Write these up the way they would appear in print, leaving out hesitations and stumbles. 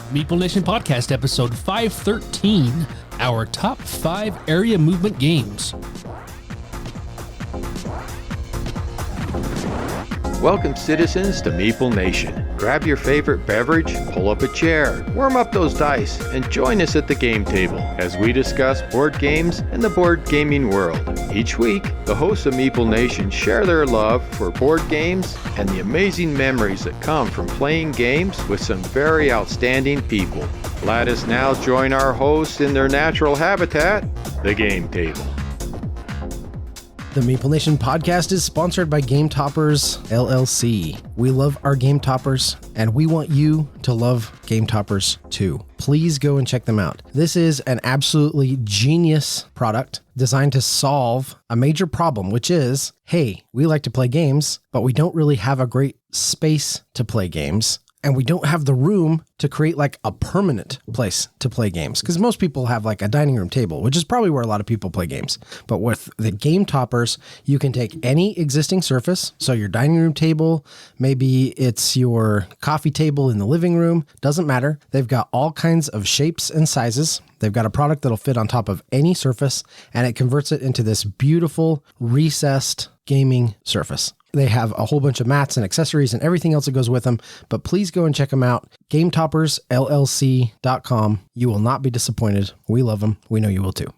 Meeple Nation Podcast, episode 513, our top 5 area movement games. Welcome, citizens, to Meeple Nation. Grab your favorite beverage, pull up a chair, warm up those dice, and join us at the game table as we discuss board games and the board gaming world. Each week, the hosts of Meeple Nation share their love for board games and the amazing memories that come from playing games with some very outstanding people. Let us now join our hosts in their natural habitat, the game table. The Meeple Nation podcast is sponsored by Game Toppers, LLC. We love our Game Toppers, and we want you to love Game Toppers too. Please go and check them out. This is an absolutely genius product designed to solve a major problem, which is, hey, we like to play games, but we don't really have a great space to play games. And we don't have the room to create like a permanent place to play games. Because most people have like a dining room table, which is probably where a lot of people play games. But with the Game Toppers, you can take any existing surface. So your dining room table, maybe it's your coffee table in the living room, doesn't matter. They've got all kinds of shapes and sizes. They've got a product that'll fit on top of any surface, and it converts it into this beautiful recessed gaming surface. They have a whole bunch of mats and accessories and everything else that goes with them, but please go and check them out. GameToppersLLC.com. You will not be disappointed. We love them. We know you will too.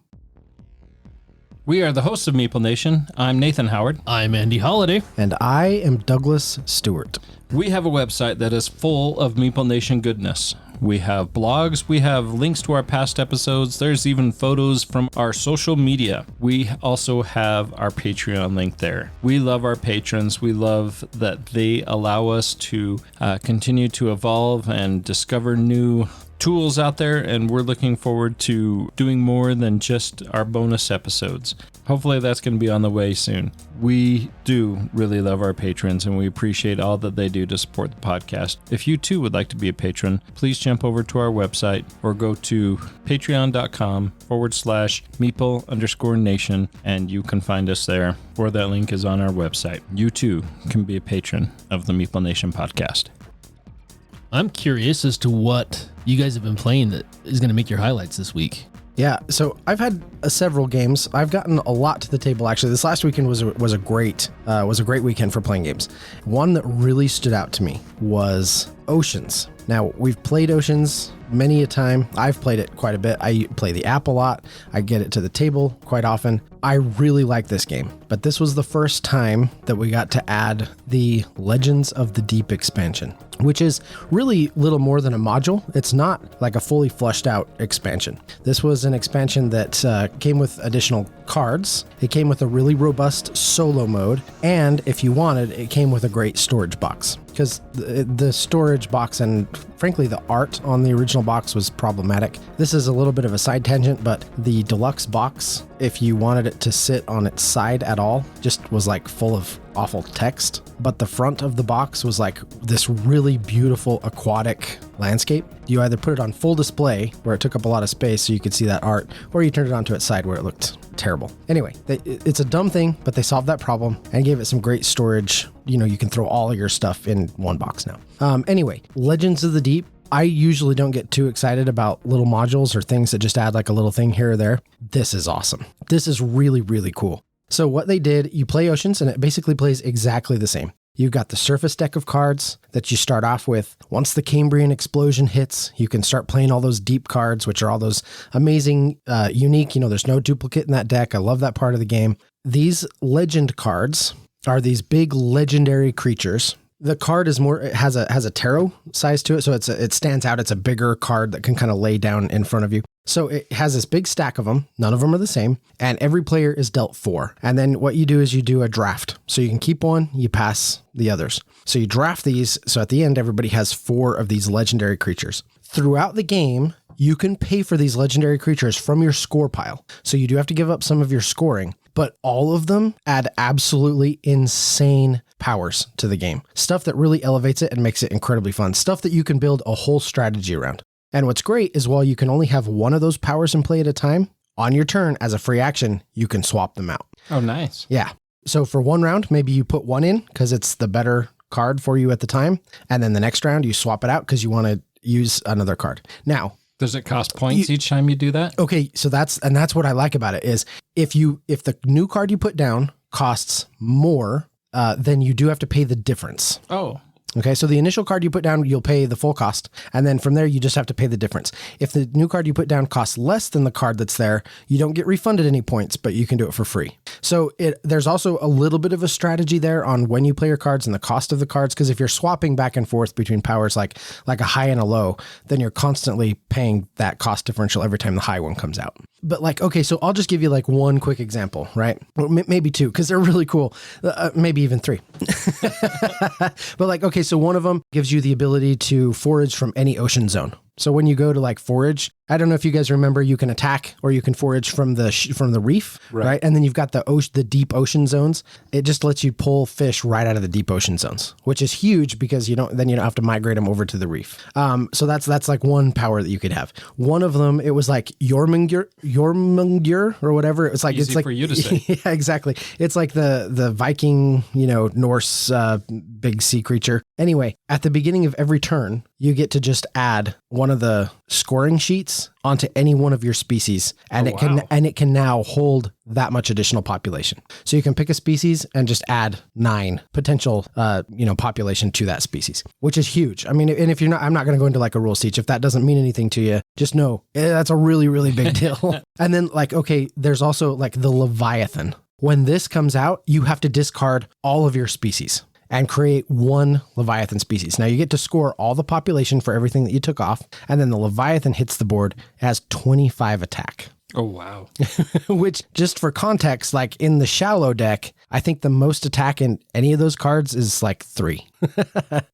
We are the hosts of Meeple Nation. I'm Nathan Howard. I'm Andy Holliday. And I am Douglas Stewart. We have a website that is full of Meeple Nation goodness. We have blogs, we have links to our past episodes, there's even photos from our social media. We also have our Patreon link there. We love our patrons. We love that they allow us to continue to evolve and discover new tools out there, and we're looking forward to doing more than just our bonus episodes. Hopefully that's going to be on the way soon. We do really love our patrons, and we appreciate all that they do to support the podcast. If you too would like to be a patron, please jump over to our website or go to patreon.com/Meeple_Nation, and you can find us there, or that link is on our website. You too can be a patron of the Meeple Nation podcast. I'm curious as to what you guys have been playing that is going to make your highlights this week. Yeah, so I've had several games. I've gotten a lot to the table, actually. This last weekend was a great weekend for playing games. One that really stood out to me was Oceans. Now, we've played Oceans many a time. I've played it quite a bit. I play the app a lot. I get it to the table quite often. I really like this game, but this was the first time that we got to add the Legends of the Deep expansion, which is really little more than a module. It's not like a fully fleshed out expansion. This was an expansion that came with additional cards. It came with a really robust solo mode, and if you wanted, it came with a great storage box. Because the storage box and frankly the art on the original box was problematic. This is a little bit of a side tangent, but the deluxe box, if you wanted it to sit on its side at all, just was like full of awful text. But the front of the box was like this really beautiful aquatic landscape. You either put it on full display where it took up a lot of space so you could see that art, or you turned it onto its side where it looked terrible. Anyway, it's a dumb thing, but they solved that problem and gave it some great storage. You know, you can throw all of your stuff in one box now. Anyway, Legends of the Deep. I usually don't get too excited about little modules or things that just add like a little thing here or there. This is awesome. This is really, really cool. So what they did, you play Oceans and it basically plays exactly the same. You've got the surface deck of cards that you start off with. Once the Cambrian explosion hits, you can start playing all those deep cards, which are all those amazing, unique, there's no duplicate in that deck. I love that part of the game. These legend cards are these big legendary creatures. The card is it has a tarot size to it, so it stands out. It's a bigger card that can kind of lay down in front of you. So it has this big stack of them. None of them are the same, and every player is dealt 4. And then what you do is you do a draft. So you can keep one, you pass the others. So you draft these, so at the end, everybody has 4 of these legendary creatures. Throughout the game, you can pay for these legendary creatures from your score pile. So you do have to give up some of your scoring, but all of them add absolutely insane powers to the game. Stuff that really elevates it and makes it incredibly fun. Stuff that you can build a whole strategy around. And what's great is while you can only have one of those powers in play at a time, on your turn as a free action, you can swap them out. Oh, nice. Yeah. So for one round, maybe you put one in because it's the better card for you at the time. And then the next round, you swap it out because you want to use another card. Now, Does it cost points each time you do that? okay, so that's what I like about it is if the new card you put down costs more, then you do have to pay the difference. Oh, Okay, so the initial card you put down, you'll pay the full cost. And then from there, you just have to pay the difference. If the new card you put down costs less than the card that's there, you don't get refunded any points, but you can do it for free. So there's also a little bit of a strategy there on when you play your cards and the cost of the cards. Because if you're swapping back and forth between powers like a high and a low, then you're constantly paying that cost differential every time the high one comes out. But like, okay, so I'll just give you like one quick example, right? Well, maybe two, because they're really cool. Maybe even three. But like, okay, so one of them gives you the ability to forage from any ocean zone. So when you go to like forage, I don't know if you guys remember, you can attack or you can forage from the reef, right? And then you've got the deep ocean zones. It just lets you pull fish right out of the deep ocean zones, which is huge because you don't have to migrate them over to the reef. So that's like one power that you could have. One of them, it was like Jormungandr or whatever. It's like easy it's like for you to say. Yeah, exactly. It's like the Viking, Norse big sea creature. Anyway, at the beginning of every turn, you get to just add one of the scoring sheets onto any one of your species, and it can now hold that much additional population. So you can pick a species and just add 9 potential population to that species, which is huge. I mean, and if you're not, I'm not going to go into like a rules teach. If that doesn't mean anything to you, just know that's a really, really big deal. And then like, okay, there's also like the Leviathan. When this comes out, you have to discard all of your species and create one Leviathan species. Now you get to score all the population for everything that you took off, and then the Leviathan hits the board, it has 25 attack. Oh, wow. Which, just for context, like in the shallow deck, I think the most attack in any of those cards is like 3.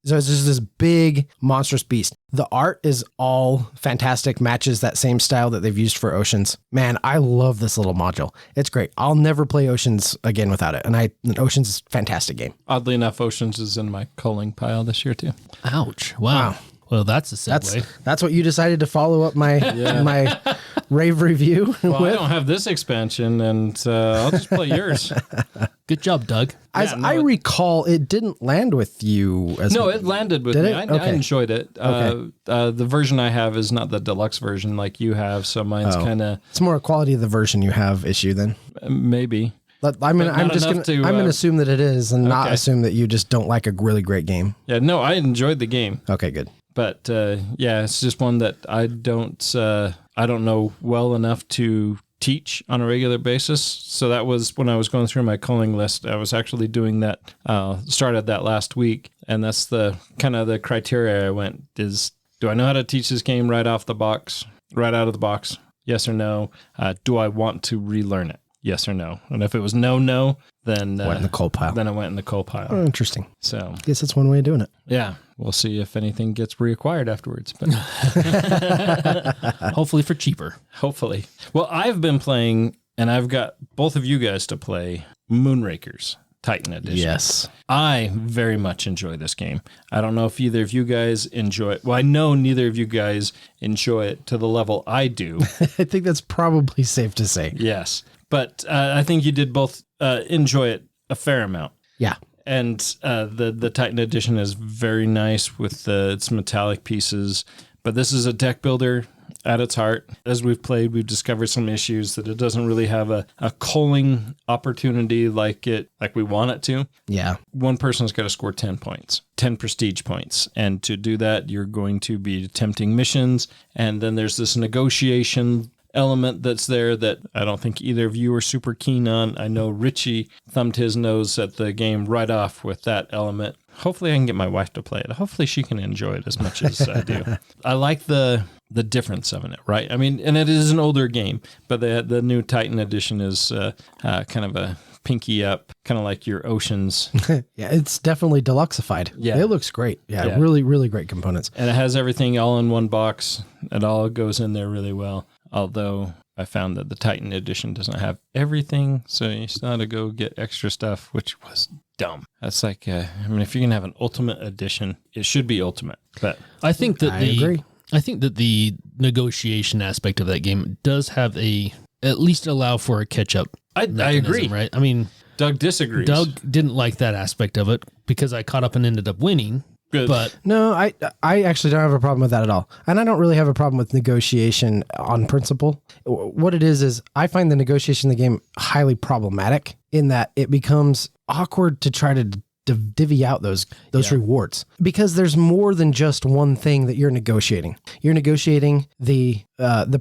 So it's just this big, monstrous beast. The art is all fantastic, matches that same style that they've used for Oceans. Man, I love this little module. It's great. I'll never play Oceans again without it. And Oceans is a fantastic game. Oddly enough, Oceans is in my culling pile this year, too. Ouch. Wow. Well, that's a segue. That's what you decided to follow up my my rave review Well, with. I don't have this expansion, and I'll just play yours. Good job, Doug. As I recall, it didn't land with you. No, it landed with Did me. it? I Okay. enjoyed it. Okay. The version I have is not the deluxe version like you have, so mine's kind of It's more a quality of the version you have issue then. maybe. I'm gonna assume that it is, and not Okay. assume that you just don't like a really great game. Yeah, no, I enjoyed the game. Okay, good. But yeah, it's just one that I don't know well enough to teach on a regular basis. So that was when I was going through my culling list. I was actually doing that. Started that last week, and that's the kind of the criteria I went is: do I know how to teach this game right out of the box? Yes or no? Do I want to relearn it? Yes or no? And if it was no, then Went in the coal pile. Then I went in the coal pile. Oh, interesting. So Guess that's one way of doing it. yeah, we'll see if anything gets reacquired afterwards. But Hopefully for cheaper. hopefully. Well, I've been playing, and I've got both of you guys to play Moonrakers Titan Edition. Yes. I very much enjoy this game. I don't know if either of you guys enjoy it. Well, I know neither of you guys enjoy it to the level I do. I think that's probably safe to say. Yes. But I think you did both enjoy it a fair amount. Yeah. And the Titan Edition is very nice with its metallic pieces. But this is a deck builder at its heart. As we've played, we've discovered some issues that it doesn't really have a culling opportunity like we want it to. Yeah. One person's got to score 10 points, 10 prestige points. And to do that, you're going to be attempting missions. And then there's this negotiation element that's there that I don't think either of you are super keen on. I know Richie thumbed his nose at the game right off with that element. Hopefully I can get my wife to play it. Hopefully she can enjoy it as much as I do. I like the difference of it, right? I mean, and it is an older game, but the new Titan Edition is kind of a pinky up, kind of like your Oceans. Yeah, it's definitely deluxeified. Yeah. It looks great. Yeah, Yeah. really, really great components. And it has everything all in one box. It all goes in there really well. Although I found that the Titan Edition doesn't have everything, so you still have to go get extra stuff, which was dumb. That's like, if you're going to have an Ultimate Edition, it should be Ultimate. But I think that I agree. I think that the negotiation aspect of that game does have at least allow for a catch-up. I agree. Right? I mean, Doug disagrees. Doug didn't like that aspect of it because I caught up and ended up winning. Good. But No, I actually don't have a problem with that at all. And I don't really have a problem with negotiation on principle. What it is I find the negotiation in the game highly problematic in that it becomes awkward to try to divvy out those rewards, because there's more than just one thing that you're negotiating. You're negotiating the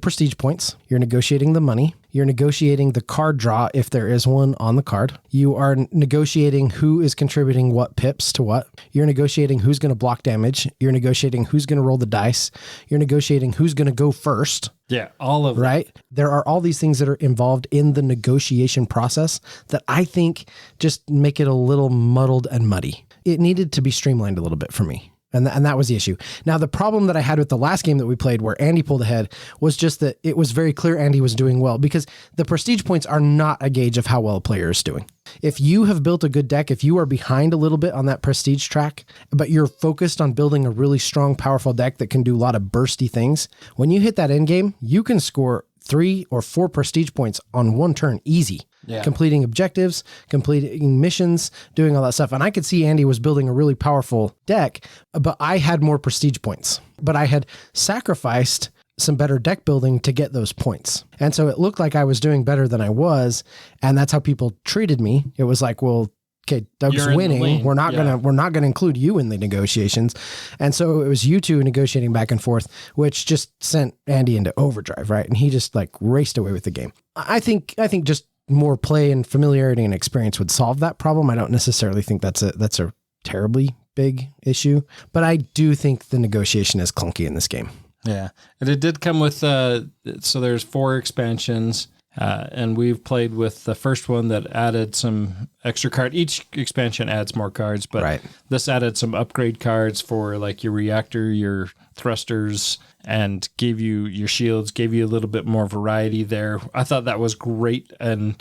prestige points. You're negotiating the money. You're negotiating the card draw if there is one on the card. You are negotiating who is contributing what pips to what. You're negotiating who's going to block damage. You're negotiating who's going to roll the dice. You're negotiating who's going to go first. Yeah, all of right. There are all these things that are involved in the negotiation process that I think just make it a little muddled and muddy. It needed to be streamlined a little bit for me. And that was the issue. Now, the problem that I had with the last game that we played where Andy pulled ahead was just that it was very clear Andy was doing well, because the prestige points are not a gauge of how well a player is doing. If you have built a good deck, if you are behind a little bit on that prestige track, but you're focused on building a really strong, powerful deck that can do a lot of bursty things, when you hit that end game, you can score 3 or 4 prestige points on one turn easy. Yeah. Completing objectives, completing missions, doing all that stuff. And I could see Andy was building a really powerful deck, but I had more prestige points. But I had sacrificed some better deck building to get those points. And so it looked like I was doing better than I was. And that's how people treated me. It was like, well, okay, Doug's winning. We're not gonna include you in the negotiations. And so it was you two negotiating back and forth, which just sent Andy into overdrive, right? And he just like raced away with the game. I think just more play and familiarity and experience would solve that problem. I don't necessarily think that's a terribly big issue, but I do think the negotiation is clunky in this game. Yeah. And it did come with, so there's 4 expansions, and we've played with the first one that added some extra card. Each expansion adds more cards, but this added some upgrade cards for like your reactor, your thrusters, and gave you your shields, gave you a little bit more variety there. I thought that was great, and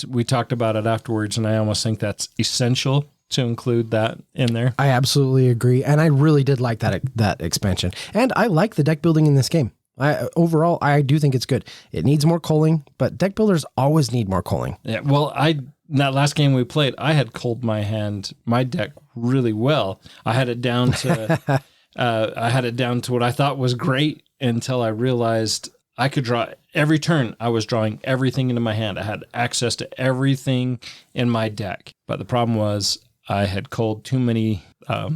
we talked about it afterwards, and I almost think that's essential to include that in there. I absolutely agree, and I really did like that expansion, and I like the deck building in this game. Overall, I do think it's good. It needs more culling, but deck builders always need more culling. Yeah, well, that last game we played, I had culled my deck really well. I had it down to what I thought was great until I realized I could draw every turn. I was drawing everything into my hand. I had access to everything in my deck. But the problem was I had culled too many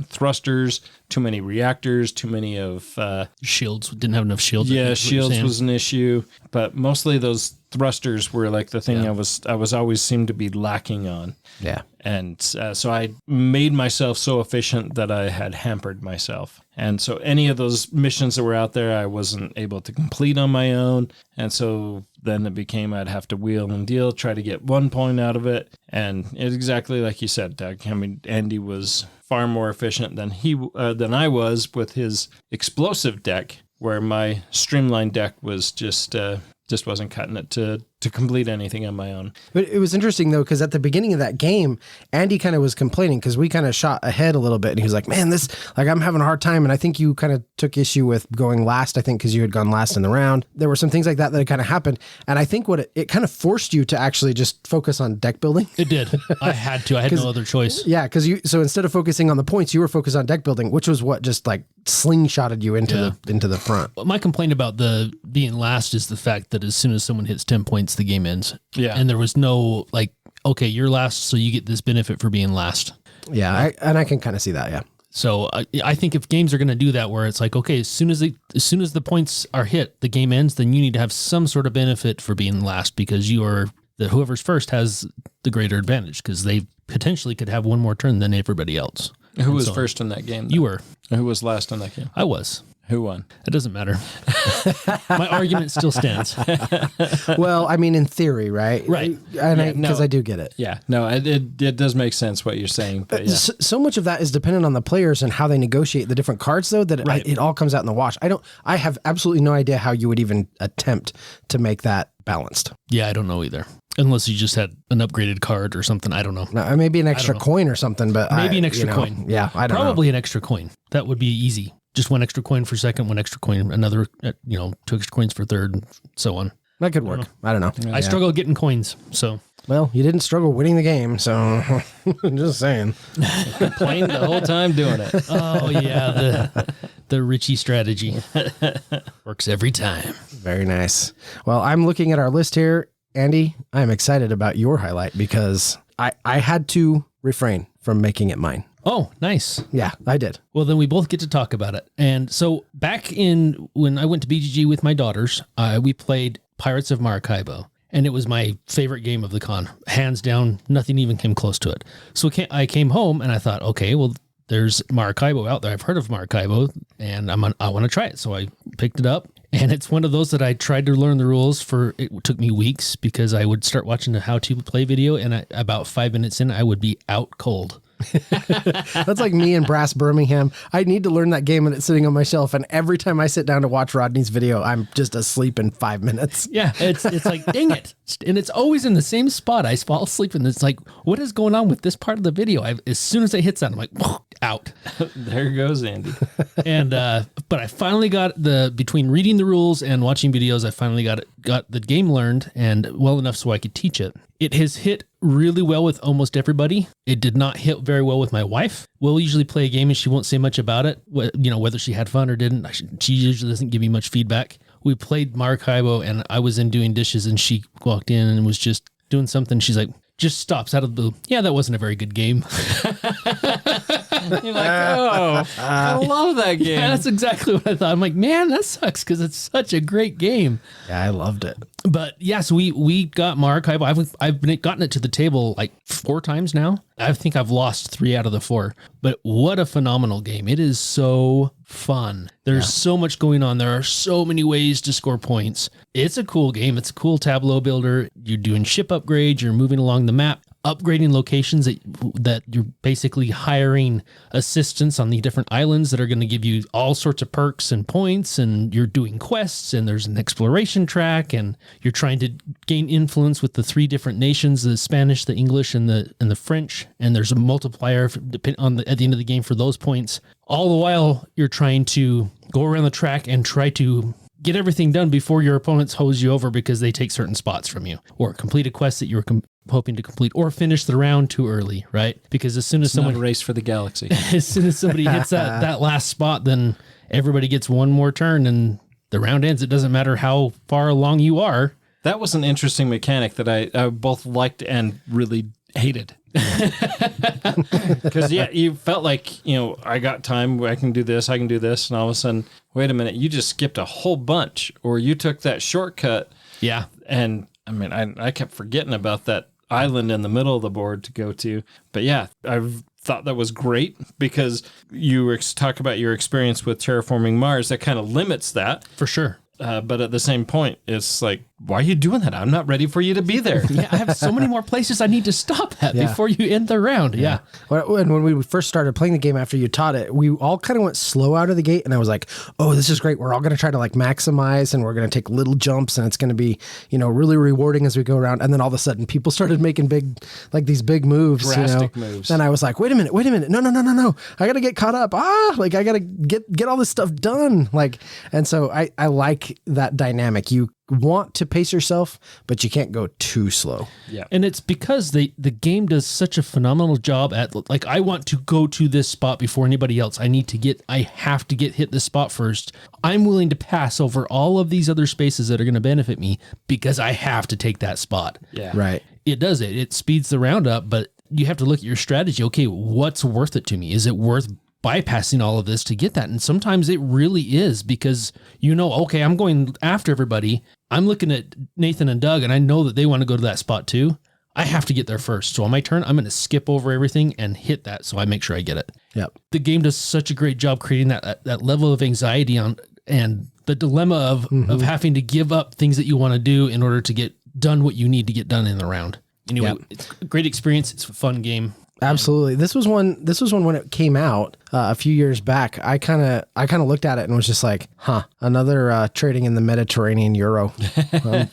thrusters, too many reactors, too many of shields. Didn't have enough shields. Yeah, shields was an issue, but mostly those thrusters were like the thing I was always seemed to be lacking on. Yeah. And so I made myself so efficient that I had hampered myself. And so any of those missions that were out there, I wasn't able to complete on my own. And so then it became I'd have to wheel and deal, try to get 1 point out of it. And it's exactly like you said, Doug. I mean, Andy was far more efficient than I was with his explosive deck, where my streamlined deck was just wasn't cutting it to complete anything on my own. But it was interesting, though, because at the beginning of that game, Andy kind of was complaining because we kind of shot ahead a little bit. And he was like, man, I'm having a hard time. And I think you kind of took issue with going last, I think, because you had gone last in the round. There were some things like that had kind of happened. And I think it kind of forced you to actually just focus on deck building. It did. I had to. I had no other choice. Yeah, because so instead of focusing on the points, you were focused on deck building, which was what just like slingshotted you into the front. My complaint about the being last is the fact that as soon as someone hits 10 points, the game ends. Yeah. And there was no like, okay, you're last, so you get this benefit for being last. Yeah, I can kind of see that, yeah. So I think if games are going to do that, where it's like, okay, as soon as the points are hit, the game ends, then you need to have some sort of benefit for being last, because whoever's first has the greater advantage, because they potentially could have one more turn than everybody else. Who was first in that game, though? You were. Who was last in that game? I was. Who won? It doesn't matter. My argument still stands. Well, I mean, in theory, right? Right. Because I do get it. Yeah. No, it does make sense what you're saying. But yeah. So much of that is dependent on the players and how they negotiate the different cards, though, that it all comes out in the wash. I have absolutely no idea how you would even attempt to make that balanced. Yeah, I don't know either. Unless you just had an upgraded card or something. I don't know. No, maybe an extra coin or something, but maybe an extra coin. Yeah, I don't know. Probably an extra coin. That would be easy. Just 1 extra coin for second, 1 extra coin, another, 2 extra coins for third, and so on. That could work. I don't know. I struggle getting coins, so. Well, you didn't struggle winning the game, so just saying. Playing the whole time doing it. Oh yeah, the Richie strategy works every time. Very nice. Well, I'm looking at our list here. Andy, I'm excited about your highlight because I had to refrain from making it mine. Oh, nice. Yeah, I did. Well, then we both get to talk about it. And so back in when I went to BGG with my daughters, we played Pirates of Maracaibo. And it was my favorite game of the con. Hands down, nothing even came close to it. So I came home and I thought, okay, well, there's Maracaibo out there. I've heard of Maracaibo and I want to try it. So I picked it up. And it's one of those that I tried to learn the rules for. It took me weeks because I would start watching the how to play video. And about 5 minutes in, I would be out cold. That's like me and Brass Birmingham. I need to learn that game and it's sitting on my shelf. And every time I sit down to watch Rodney's video, I'm just asleep in 5 minutes. Yeah, it's like, dang it. And it's always in the same spot. I fall asleep and it's like, what is going on with this part of the video? As soon as it hits that, I'm like, out. There goes Andy. And, but I finally got between reading the rules and watching videos, I finally got the game learned and well enough so I could teach it. It has hit really well with almost everybody. It did not hit very well with my wife. We'll usually play a game and she won't say much about it, whether she had fun or didn't. She usually doesn't give me much feedback. We played Maracaibo and I was in doing dishes and she walked in and was just doing something. She's like, just stops out of the blue. Yeah, that wasn't a very good game. You're like, oh, I love that game. Yeah, that's exactly what I thought. I'm like, man, that sucks because it's such a great game. Yeah, I loved it. But yeah, so we got Maracaibo. I've gotten it to the table like 4 times now. I think I've lost 3 out of the 4. But what a phenomenal game. It is so fun. There's so much going on. There are so many ways to score points. It's a cool game. It's a cool tableau builder. You're doing ship upgrades. You're moving along the map, upgrading locations that you're basically hiring assistants on the different islands that are going to give you all sorts of perks and points, and you're doing quests, and there's an exploration track, and you're trying to gain influence with the 3 different nations, the Spanish, the English, and the French, and there's a multiplier at the end of the game for those points. All the while, you're trying to go around the track and try to get everything done before your opponents hose you over because they take certain spots from you, or complete a quest that you were hoping to complete, or finish the round too early, right? Because as soon as Not a race for the galaxy. as soon as somebody hits that last spot, then everybody gets one more turn and the round ends. It doesn't matter how far along you are. That was an interesting mechanic that I both liked and really hated. Because you felt like, I got time, I can do this, and all of a sudden, wait a minute, you just skipped a whole bunch, or you took that shortcut. Yeah. And I mean, I kept forgetting about that island in the middle of the board to go to. But yeah, I've thought that was great because you were talking about your experience with terraforming Mars. That kind of limits that. For sure. But at the same point, it's like, why are you doing that? I'm not ready for you to be there. Yeah, I have so many more places I need to stop at before you end the round. Yeah. When we first started playing the game after you taught it, we all kind of went slow out of the gate, and I was like, oh, this is great. We're all going to try to like maximize, and we're going to take little jumps, and it's going to be, really rewarding as we go around. And then all of a sudden, people started making these big moves. Drastic moves. And I was like, wait a minute. No. I got to get caught up. I got to get all this stuff done. And so I like that dynamic. You want to pace yourself, but you can't go too slow. Yeah. And it's because the game does such a phenomenal job at, like, I want to go to this spot before anybody else. I have to hit this spot first. I'm willing to pass over all of these other spaces that are going to benefit me because I have to take that spot. Yeah. Right. It does it. It speeds the round up, but you have to look at your strategy. Okay, what's worth it to me? Is it worth bypassing all of this to get that? And sometimes it really is because, okay, I'm going after everybody. I'm looking at Nathan and Doug and I know that they want to go to that spot too. I have to get there first. So on my turn, I'm going to skip over everything and hit that so I make sure I get it. Yep. The game does such a great job creating that level of anxiety and the dilemma of having to give up things that you want to do in order to get done what you need to get done in the round. Anyway, It's a great experience. It's a fun game. Absolutely. This was one when it came out a few years back. I kind of looked at it and was just like, another trading in the Mediterranean euro.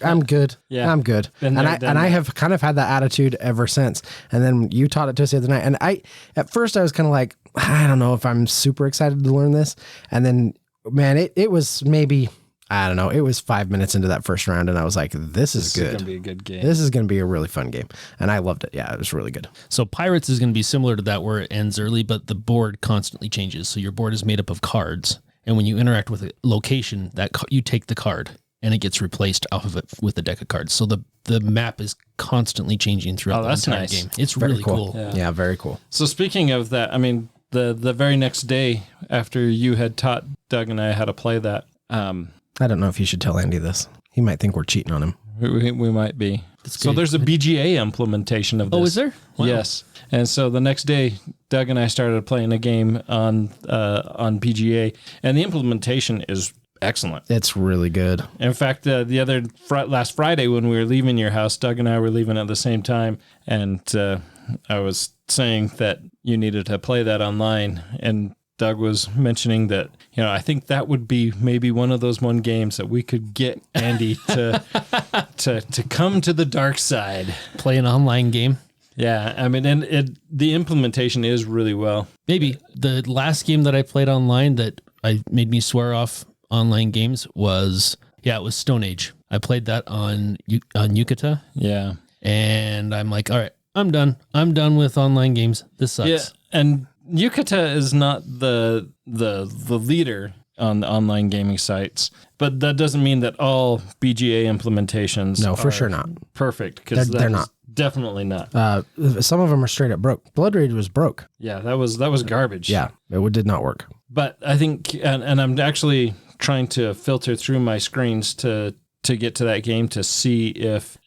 I'm good. Yeah. I'm good. And I have kind of had that attitude ever since. And then you taught it to us the other night. And at first I was kind of like, I don't know if I'm super excited to learn this. And then, man, it was maybe I don't know. It was 5 minutes into that first round, and I was like, this is good. This is going to be a good game. This is going to be a really fun game. And I loved it. Yeah, it was really good. So Pirates is going to be similar to that where it ends early, but the board constantly changes. So your board is made up of cards. And when you interact with a location, you take the card and it gets replaced off of it with a deck of cards. So the map is constantly changing throughout the entire nice. game. It's Very really cool. Yeah, very cool. So speaking of that, I mean, the very next day after you had taught Doug and I how to play that, I don't know if you should tell Andy this. He might think we're cheating on him. we might be. So good. there's a BGA implementation of this. Oh, is there? Wow. Yes. And so the next day, Doug and I started playing a game on BGA, and the implementation is excellent. It's really good. In fact, the last Friday when we were leaving your house, Doug and I were leaving at the same time, and I was saying that you needed to play that online, and Doug was mentioning that, I think that would be maybe one of those games that we could get Andy to come to the dark side. Play an online game. Yeah, I mean, and the implementation is really well. Maybe the last game that I played online that made me swear off online games was Stone Age. I played that on Yucata. Yeah. And I'm like, all right, I'm done. I'm done with online games. This sucks. Yeah, and Yucata is not the leader on the online gaming sites, but that doesn't mean that all BGA implementations No, for are sure not. perfect, because They're not. Definitely not. Some of them are straight up broke. Blood Rage was broke. Yeah, that was garbage. Yeah, it did not work. But I think, and I'm actually trying to filter through my screens to get to that game to see if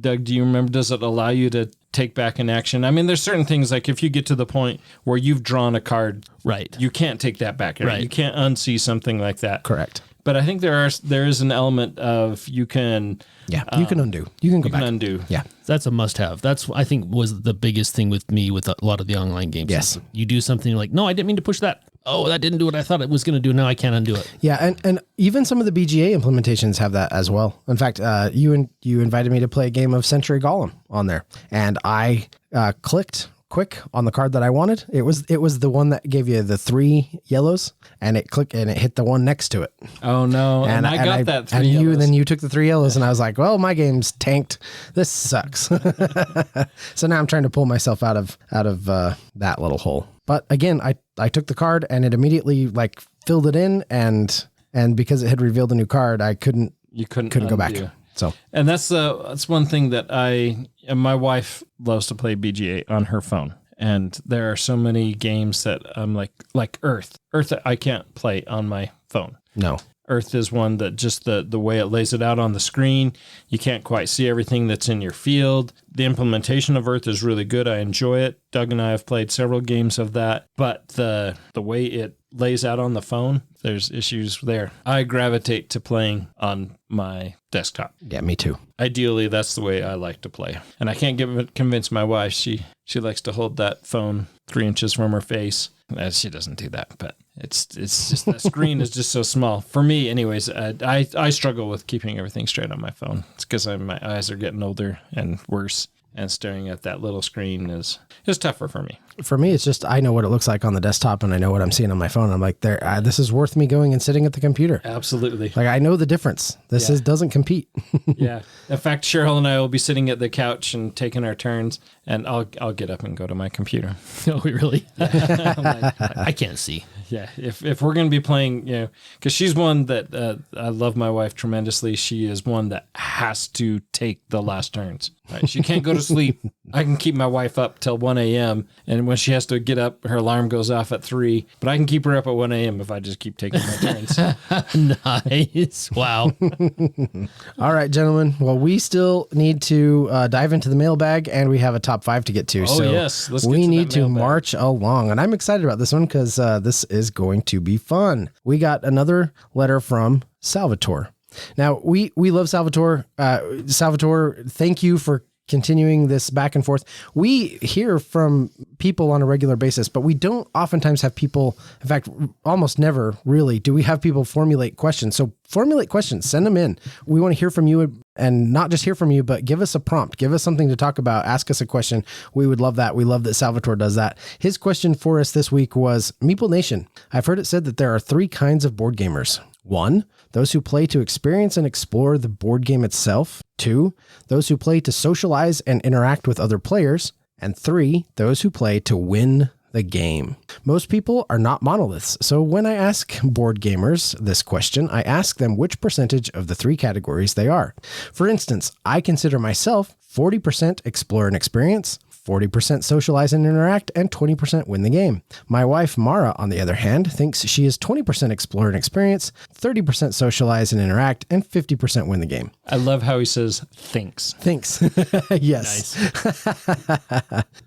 Doug, do you remember? Does it allow you to take back an action? I mean, there's certain things like if you get to the point where you've drawn a card, Right. you can't take that back. Right? You can't unsee something like that. Correct. But I think there is an element of you can. Yeah, you can undo. You can go back. Undo. Yeah. That's a must-have. That's, I think, was the biggest thing with me with a lot of the online games. Yes. You do something, you're like, no, I didn't mean to push that. Oh, that didn't do what I thought it was going to do. Now I can't undo it. Yeah, and even some of the BGA implementations have that as well. In fact, you invited me to play a game of Century Golem on there, and I clicked quick on the card that I wanted. It was the one that gave you the 3 yellows, and it clicked and it hit the one next to it. Oh no! And I got that 3 and yellows. then you took the 3 yellows, and I was like, well, my game's tanked. This sucks. So now I'm trying to pull myself out of that little hole. But again, I took the card and it immediately filled it in, and because it had revealed a new card, I couldn't go back. So, and that's one thing that my wife loves to play BGA on her phone. And there are so many games that I'm like Earth that I can't play on my phone. no. Earth is one that just the way it lays it out on the screen, you can't quite see everything that's in your field. The implementation of Earth is really good. I enjoy it. Doug and I have played several games of that, but the way it lays out on the phone, there's issues there. I gravitate to playing on my desktop. Yeah, me too. Ideally, that's the way I like to play. And I can't convince my wife. She likes to hold that phone 3 inches from her face. She doesn't do that, but it's just the screen is just so small. For me, anyways, I struggle with keeping everything straight on my phone. It's because my eyes are getting older and worse, and staring at that little screen is tougher for me. For me, it's just I know what it looks like on the desktop, and I know what I'm seeing on my phone. I'm like, this is worth me going and sitting at the computer. Absolutely. Like I know the difference. This doesn't compete. Yeah. In fact, Cheryl and I will be sitting at the couch and taking our turns, and I'll get up and go to my computer. Oh, really? I can't see. Yeah, if we're going to be playing, because she's one that I love my wife tremendously. She is one that has to take the last turns. Right? She can't go to sleep. I can keep my wife up till 1 a.m. And when she has to get up, her alarm goes off at 3. But I can keep her up at 1 a.m. if I just keep taking my turns. Nice. Wow. All right, gentlemen. Well, we still need to dive into the mailbag, and we have a top 5 to get to. Oh, so yes. Let's get we to need that to mailbag. march along, and I'm excited about this one because this is going to be fun. We got another letter from Salvatore. Now, we love Salvatore. Salvatore, thank you for continuing this back and forth. We hear from people on a regular basis, but we don't oftentimes have people, in fact, almost never really do we have people formulate questions. So formulate questions, send them in. We want to hear from you, and not just hear from you, but give us a prompt, give us something to talk about, ask us a question. We would love that. We love that Salvatore does that. His question for us this week was, Meeple Nation, I've heard it said that there are 3 kinds of board gamers. 1. Those who play to experience and explore the board game itself. 2. Those who play to socialize and interact with other players. And 3. Those who play to win the game. Most people are not monoliths, so when I ask board gamers this question, I ask them which percentage of the 3 categories they are. For instance, I consider myself 40% explore and experience, 40% socialize and interact, and 20% win the game. My wife, Mara, on the other hand, thinks she is 20% explore and experience, 30% socialize and interact, and 50% win the game. I love how he says thinks. Thanks. Yes.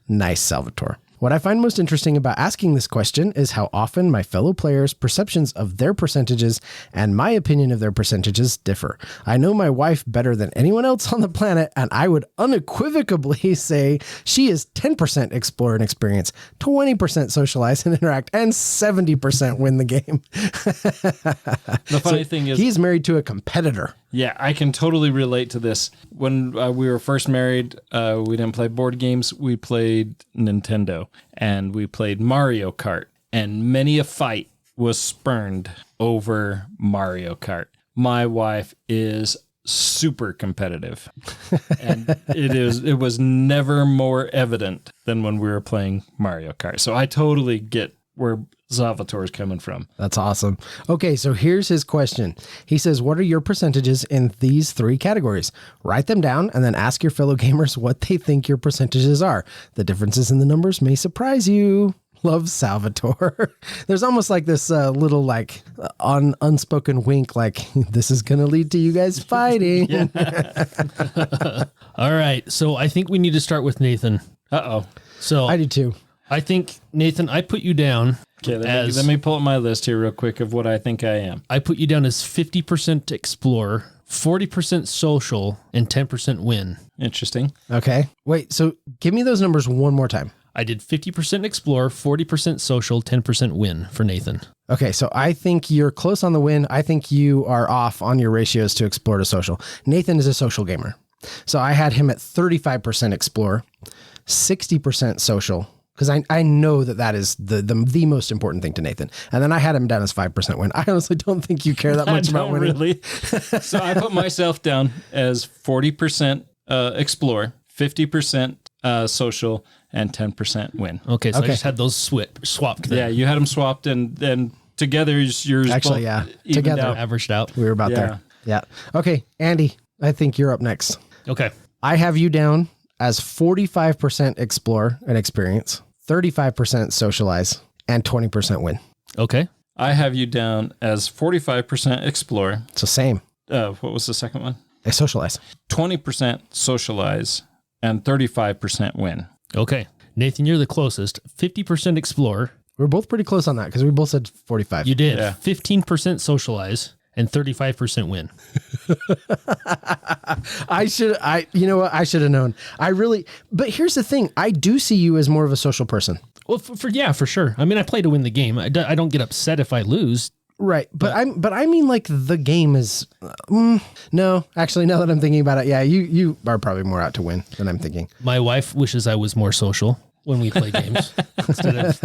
Nice, Salvatore. What I find most interesting about asking this question is how often my fellow players' perceptions of their percentages and my opinion of their percentages differ. I know my wife better than anyone else on the planet, and I would unequivocally say she is 10% explore and experience, 20% socialize and interact, and 70% win the game. The funny thing is, he's married to a competitor. yeah, I can totally relate to this. When we were first married, we didn't play board games. We played Nintendo, and we played Mario Kart, and many a fight was spurned over Mario Kart. My wife is super competitive, and it was never more evident than when we were playing Mario Kart. So I totally get where Salvatore's coming from. That's awesome. Okay, so here's his question. He says, what are your percentages in these 3 categories? Write them down and then ask your fellow gamers what they think your percentages are. The differences in the numbers may surprise you. Love, Salvatore. There's almost like this little unspoken wink, like this is going to lead to you guys fighting. All right. So I think we need to start with Nathan. Uh-oh. So I do too. I think, Nathan, I put you down. Okay, let me pull up my list here real quick of what I think I am. I put you down as 50% explore, 40% social, and 10% win. Interesting. Okay. Wait, so give me those numbers one more time. I did 50% explore, 40% social, 10% win for Nathan. Okay, so I think you're close on the win. I think you are off on your ratios to explore to social. Nathan is a social gamer. So I had him at 35% explore, 60% social, because I know that is the most important thing to Nathan. And then I had him down as 5% win. I honestly don't think you care that much about winning. Really. So I put myself down as 40% explore, 50% social, and 10% win. Okay, so I just had those swapped there. Yeah, you had them swapped, and then together yours Actually, both yeah, evened together. out. Averaged out. We were about there. Yeah. Okay, Andy, I think you're up next. Okay. I have you down as 45% explore and experience, 35% socialize, and 20% win. Okay. I have you down as 45% explore. So same. What was the second one? I socialize. 20% socialize, and 35% win. Okay. Nathan, you're the closest. 50% explore. We're both pretty close on that because we both said 45. You did. Yeah. 15% socialize and 35% win. You know what? I should have known. But here's the thing. I do see you as more of a social person. Well, for sure. I mean, I play to win the game. I don't get upset if I lose. Right. But I mean like the game is, no, actually, now that I'm thinking about it, yeah, you are probably more out to win than I'm thinking. My wife wishes I was more social when we play games instead of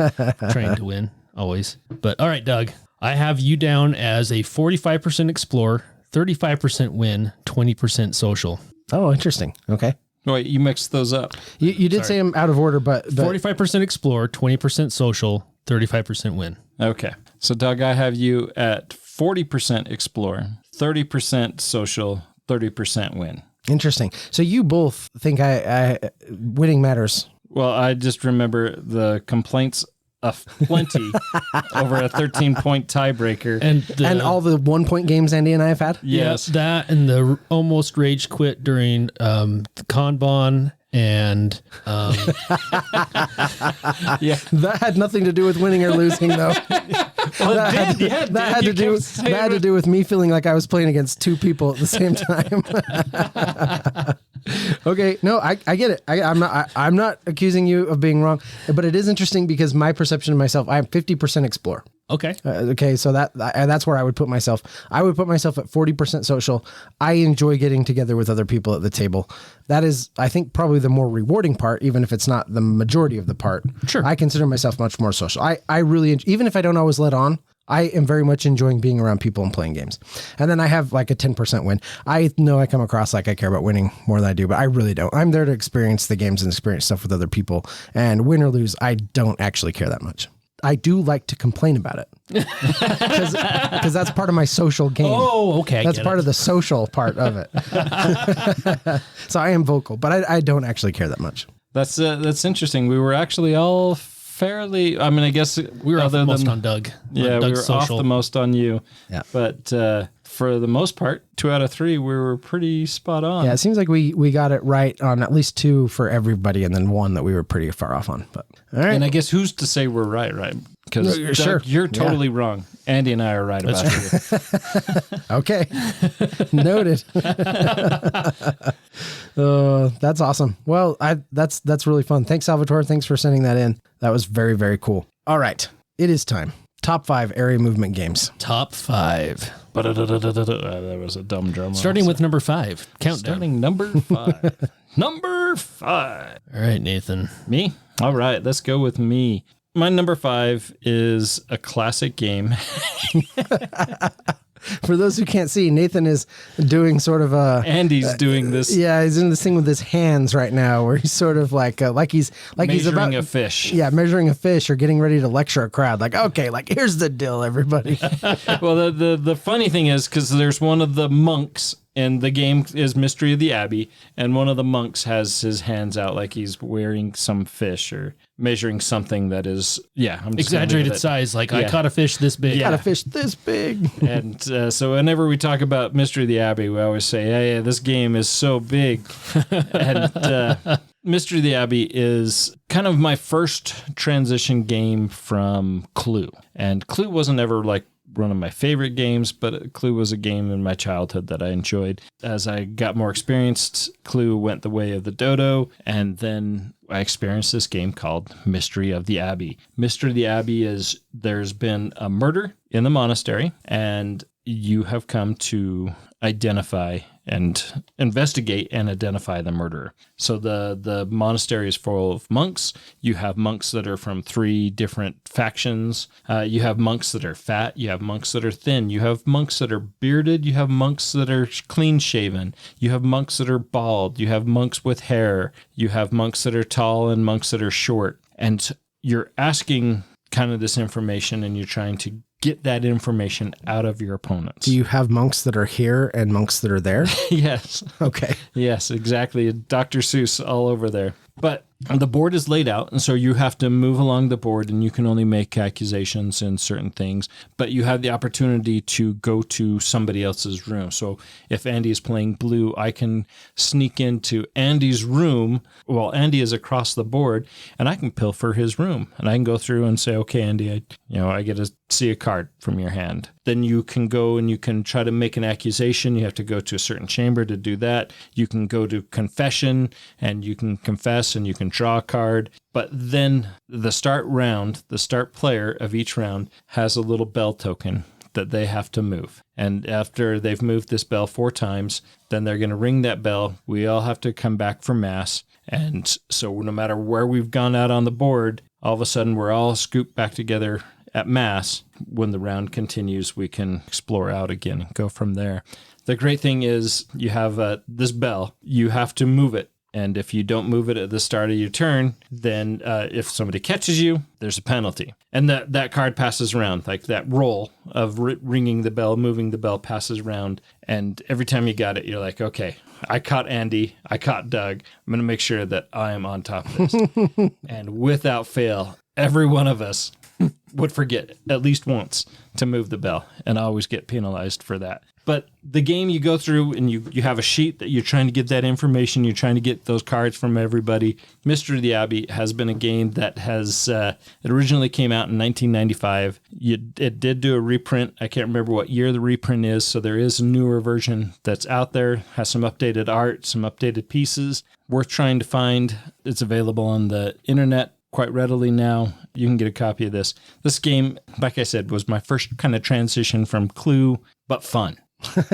trying to win always. But all right, Doug, I have you down as a 45% explore, 35% win, 20% social. Oh, interesting. Okay. Wait, you mixed those up. You did say them out of order, but 45% explore, 20% social, 35% win. Okay. So, Doug, I have you at 40% explore, 30% social, 30% win. Interesting. So you both think I winning matters. Well, I just remember the complaints of plenty over a 13-point tiebreaker. And all the 1-point games Andy and I have had? Yes. Yeah, that and the almost rage quit during the Kanban and Yeah. That had nothing to do with winning or losing, though. Well, that had to do with me feeling like I was playing against 2 people at the same time. Okay, no, I get it. I'm not accusing you of being wrong, but it is interesting because my perception of myself, I am 50% explore. okay. Okay, so that's where I would put myself. I would put myself at 40% social. I enjoy getting together with other people at the table. That is, I think, probably the more rewarding part, even if it's not the majority of the part. Sure. I consider myself much more social. I really, even if I don't always let on, I am very much enjoying being around people and playing games. And then I have like a 10% win. I know I come across like I care about winning more than I do, but I really don't. I'm there to experience the games and experience stuff with other people. And win or lose, I don't actually care that much. I do like to complain about it because that's part of my social game. Oh, okay. That's part of the social part of it. So I am vocal, but I don't actually care that much. That's interesting. We were actually all fairly. I mean, I guess We were off the most on Doug. Yeah, we Doug's were social. off the most on you. Yeah. But for the most part, 2 out of 3, we were pretty spot on. Yeah, it seems like we got it right on at least 2 for everybody, and then 1 that we were pretty far off on. But all right, And I guess who's to say we're right? Because No, sure. you're totally wrong. Andy and I are right about you. okay, noted. That's awesome. Well, that's really fun. Thanks, Salvatore. Thanks for sending that in. That was very, very cool. All right, it is time. Top 5 area movement games. Top 5. That was a dumb drum. Starting with number 5. Countdown. Starting number 5. Number 5. All right, Nathan. Me? All right, let's go with me. My number 5 is a classic game. For those who can't see, Nathan is doing sort of a. Andy's doing this. Yeah, he's in this thing with his hands right now, where he's sort of like he's Measuring about a fish. Yeah, measuring a fish or getting ready to lecture a crowd. Like, okay, like here's the deal, everybody. Well, the funny thing is, because there's one of the monks, and the game is Mystery of the Abbey, and one of the monks has his hands out like he's wearing some fish or measuring something that is, I'm just gonna leave Exaggerated it. size. Like, I Yeah. caught a fish this big. Got a fish this big. And so whenever we talk about Mystery of the Abbey, we always say, yeah, this game is so big. And Mystery of the Abbey is kind of my first transition game from Clue. And Clue wasn't ever like one of my favorite games, but Clue was a game in my childhood that I enjoyed. As I got more experienced, Clue went the way of the dodo, and then I experienced this game called Mystery of the Abbey. Mystery of the Abbey is there's been a murder in the monastery, and you have come to identify and investigate and identify the murderer. So the monastery is full of monks. You have monks that are from 3 different factions. You have monks that are fat. You have monks that are thin. You have monks that are bearded. You have monks that are clean shaven. You have monks that are bald. You have monks with hair. You have monks that are tall and monks that are short. And you're asking kind of this information, and you're trying to get that information out of your opponents. Do you have monks that are here and monks that are there? Yes. Okay. Yes, exactly. Dr. Seuss all over there. But the board is laid out, and so you have to move along the board, and you can only make accusations in certain things, but you have the opportunity to go to somebody else's room. So if Andy is playing blue, I can sneak into Andy's room while Andy is across the board, and I can pilfer his room, and I can go through and say, okay, Andy, I get to see a card from your hand. Then you can go and you can try to make an accusation. You have to go to a certain chamber to do that. You can go to confession, and you can confess, and you can draw a card. But then the start player of each round has a little bell token that they have to move. And after they've moved this bell 4 times, then they're going to ring that bell. We all have to come back for mass. And so no matter where we've gone out on the board, all of a sudden we're all scooped back together at mass. When the round continues, we can explore out again and go from there. The great thing is you have this bell. You have to move it. And if you don't move it at the start of your turn, then if somebody catches you, there's a penalty. And that card passes around, like that roll of ringing the bell, moving the bell passes around. And every time you got it, you're like, okay, I caught Andy, I caught Doug. I'm going to make sure that I am on top of this. And without fail, every one of us would forget at least once to move the bell and always get penalized for that. But the game you go through and you have a sheet that you're trying to get that information. You're trying to get those cards from everybody. Mystery of the Abbey has been a game that has, it originally came out in 1995. It did do a reprint. I can't remember what year the reprint is. So there is a newer version that's out there, has some updated art, some updated pieces. Worth trying to find. It's available on the internet quite readily now. You can get a copy of this. This game, like I said, was my first kind of transition from Clue, but fun,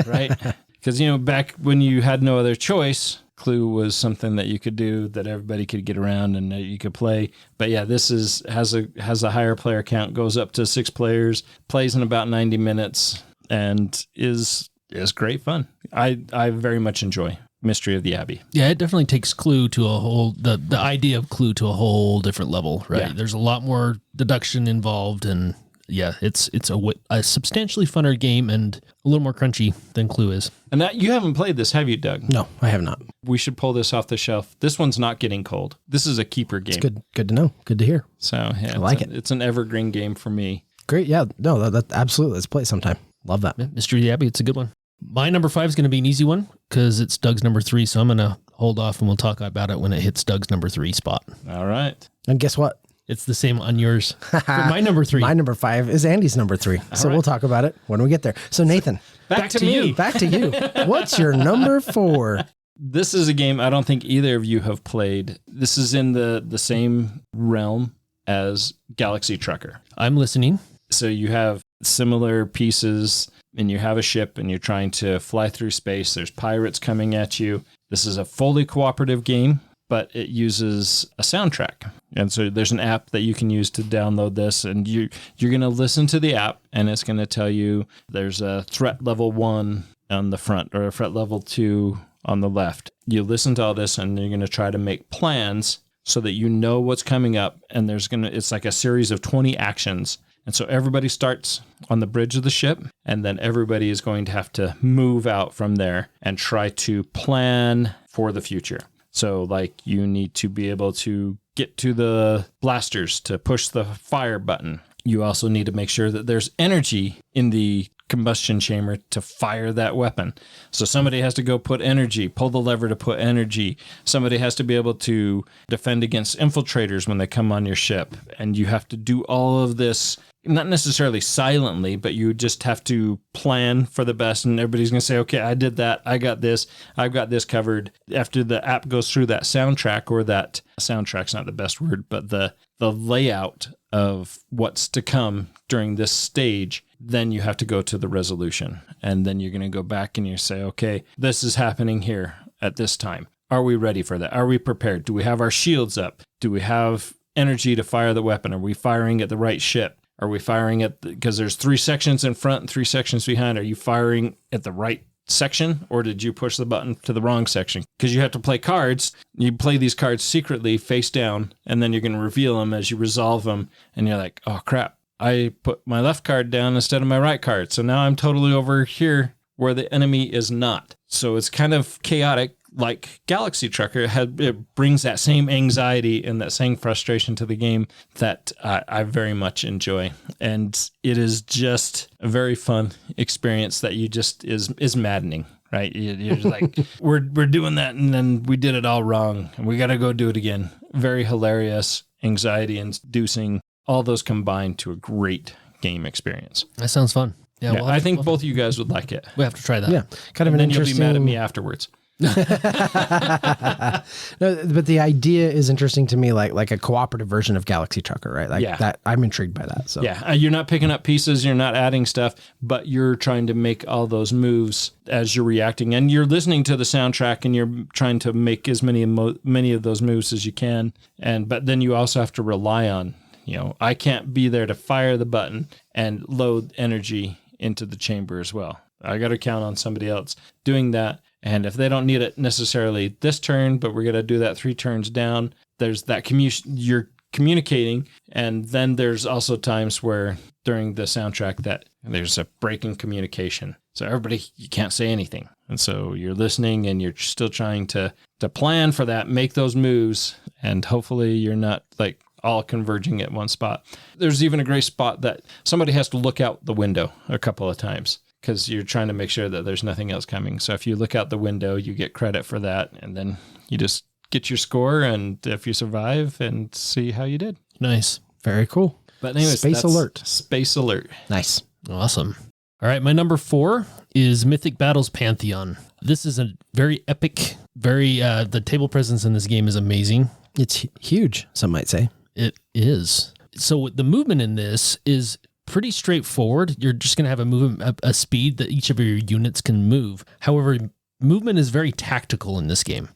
right? Because, back when you had no other choice, Clue was something that you could do that everybody could get around and that you could play. But yeah, this has a higher player count, goes up to 6 players, plays in about 90 minutes, and is great fun. I very much enjoy Mystery of the Abbey. Yeah, it definitely takes Clue to a whole, the idea of Clue to a whole different level, right? Yeah. There's a lot more deduction involved, and yeah, it's a substantially funner game and a little more crunchy than Clue is. And that you haven't played this, have you, Doug? No, I have not. We should pull this off the shelf. This one's not getting cold. This is a keeper game. It's good to know. Good to hear. So yeah, I like it. It's an evergreen game for me. Great. Yeah. No, that absolutely. Let's play it sometime. Love that. Yeah, Mystery of the Abbey, it's a good one. My number 5 is going to be an easy one because it's Doug's number 3, so I'm going to hold off and we'll talk about it when it hits Doug's number 3 spot. All right. And guess what? It's the same on yours. For my number 3. My number 5 is Andy's number 3. So we'll talk about it when we get there. So Nathan, Back to me. back to you. What's your number 4? This is a game I don't think either of you have played. This is in the same realm as Galaxy Trucker. I'm listening. So you have similar pieces and you have a ship and you're trying to fly through space. There's pirates coming at you. This is a fully cooperative game, but it uses a soundtrack. And so there's an app that you can use to download this, and you're going to listen to the app, and it's going to tell you there's a threat level 1 on the front or a threat level 2 on the left. You listen to all this, and you're going to try to make plans so that you know what's coming up, and it's like a series of 20 actions. And so everybody starts on the bridge of the ship, and then everybody is going to have to move out from there and try to plan for the future. So like you need to be able to get to the blasters to push the fire button. You also need to make sure that there's energy in the combustion chamber to fire that weapon. So somebody has to go put energy, pull the lever to put energy. Somebody has to be able to defend against infiltrators when they come on your ship. And you have to do all of this, not necessarily silently, but you just have to plan for the best. And everybody's going to say, okay, I did that. I got this. I've got this covered. After the app goes through that soundtrack, or that soundtrack's not the best word, but the layout of what's to come during this stage, then you have to go to the resolution. And then you're going to go back and you say, okay, this is happening here at this time. Are we ready for that? Are we prepared? Do we have our shields up? Do we have energy to fire the weapon? Are we firing at the right ship? Are we firing at, because there's 3 sections in front and 3 sections behind. Are you firing at the right section, or did you push the button to the wrong section? Because you have to play cards. You play these cards secretly face down, and then you're going to reveal them as you resolve them. And you're like, oh crap, I put my left card down instead of my right card. So now I'm totally over here where the enemy is not. So it's kind of chaotic. Like Galaxy Trucker, it brings that same anxiety and that same frustration to the game that I very much enjoy. And it is just a very fun experience that you just is maddening, right? You're like, we're doing that, and then we did it all wrong, and we got to go do it again. Very hilarious, anxiety-inducing, all those combined to a great game experience. That sounds fun. Yeah, I think both of you guys would like it. we have to try that. Yeah. Kind of And an then you'll be interesting. mad at me afterwards. No, but the idea is interesting to me, like a cooperative version of Galaxy Trucker, right? Like Yeah. that, I'm intrigued by that. So Yeah, you're not picking up pieces, you're not adding stuff, but you're trying to make all those moves as you're reacting, and you're listening to the soundtrack, and you're trying to make as many of those moves as you can. But then you also have to rely on, I can't be there to fire the button and load energy into the chamber as well. I got to count on somebody else doing that. And if they don't need it necessarily this turn, but we're going to do that 3 turns down, there's that you're communicating. And then there's also times where during the soundtrack that there's a break in communication. So everybody, you can't say anything. And so you're listening and you're still trying to plan for that, make those moves. And hopefully you're not like all converging at one spot. There's even a great spot that somebody has to look out the window a couple of times, because you're trying to make sure that there's nothing else coming. So if you look out the window, you get credit for that. And then you just get your score, and if you survive, and see how you did. Nice. very cool. But anyways, Space Alert. Space Alert. Nice. Awesome. All right, my number 4 is Mythic Battles Pantheon. This is a very epic, the table presence in this game is amazing. It's huge, some might say. It is. So the movement in this is pretty straightforward. You're just going to have a speed that each of your units can move. However, movement is very tactical in this game.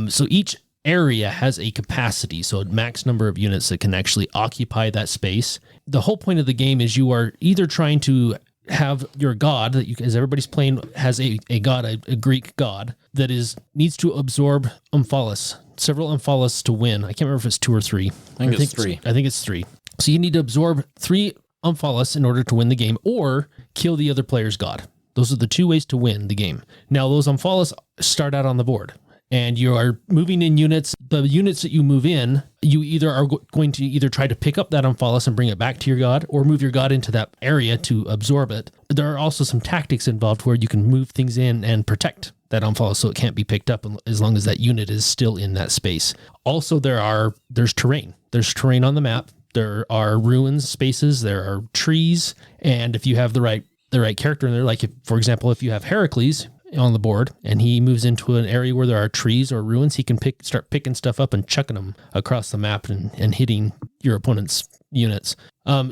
So each area has a capacity, so a max number of units that can actually occupy that space. The whole point of the game is you are either trying to have your god that you, as everybody's playing, has a god, a Greek god that needs to absorb Omphalos, several Omphalos to win. I can't remember if it's 2 or 3. I think it's 3. I think it's 3. So you need to absorb 3 Omphalos in order to win the game, or kill the other player's god. Those are the 2 ways to win the game. Now, those Omphalos start out on the board, and you are moving in units. The units that you move in, you either are going to either try to pick up that Omphalos and bring it back to your god, or move your god into that area to absorb it. There are also some tactics involved where you can move things in and protect that Omphalos so it can't be picked up as long as that unit is still in that space. Also, there's terrain. There's terrain on the map. There are ruins spaces. There are trees, and if you have the right character in there, like for example, if you have Heracles on the board and he moves into an area where there are trees or ruins, he can start picking stuff up and chucking them across the map and hitting your opponent's units.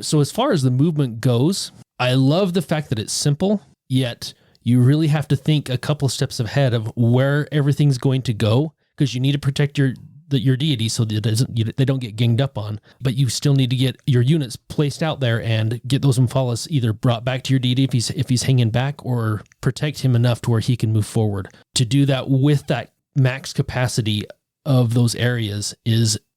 So as far as the movement goes, I love the fact that it's simple, yet you really have to think a couple steps ahead of where everything's going to go, because you need to protect your deity so that they don't get ganged up on, but you still need to get your units placed out there and get those Omphalos either brought back to your deity if he's hanging back, or protect him enough to where he can move forward. To do that with that max capacity of those areas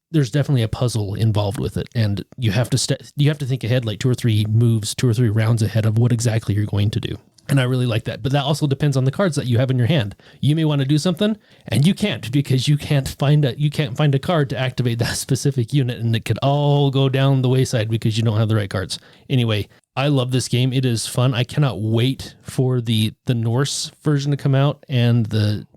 there's definitely a puzzle involved with it, and you have to think ahead, like 2 or 3 moves, 2 or 3 rounds ahead of what exactly you're going to do. And I really like that. But that also depends on the cards that you have in your hand. You may want to do something and you can't, because you can't find a card to activate that specific unit, and it could all go down the wayside because you don't have the right cards. Anyway, I love this game. It is fun. I cannot wait for the Norse version to come out and the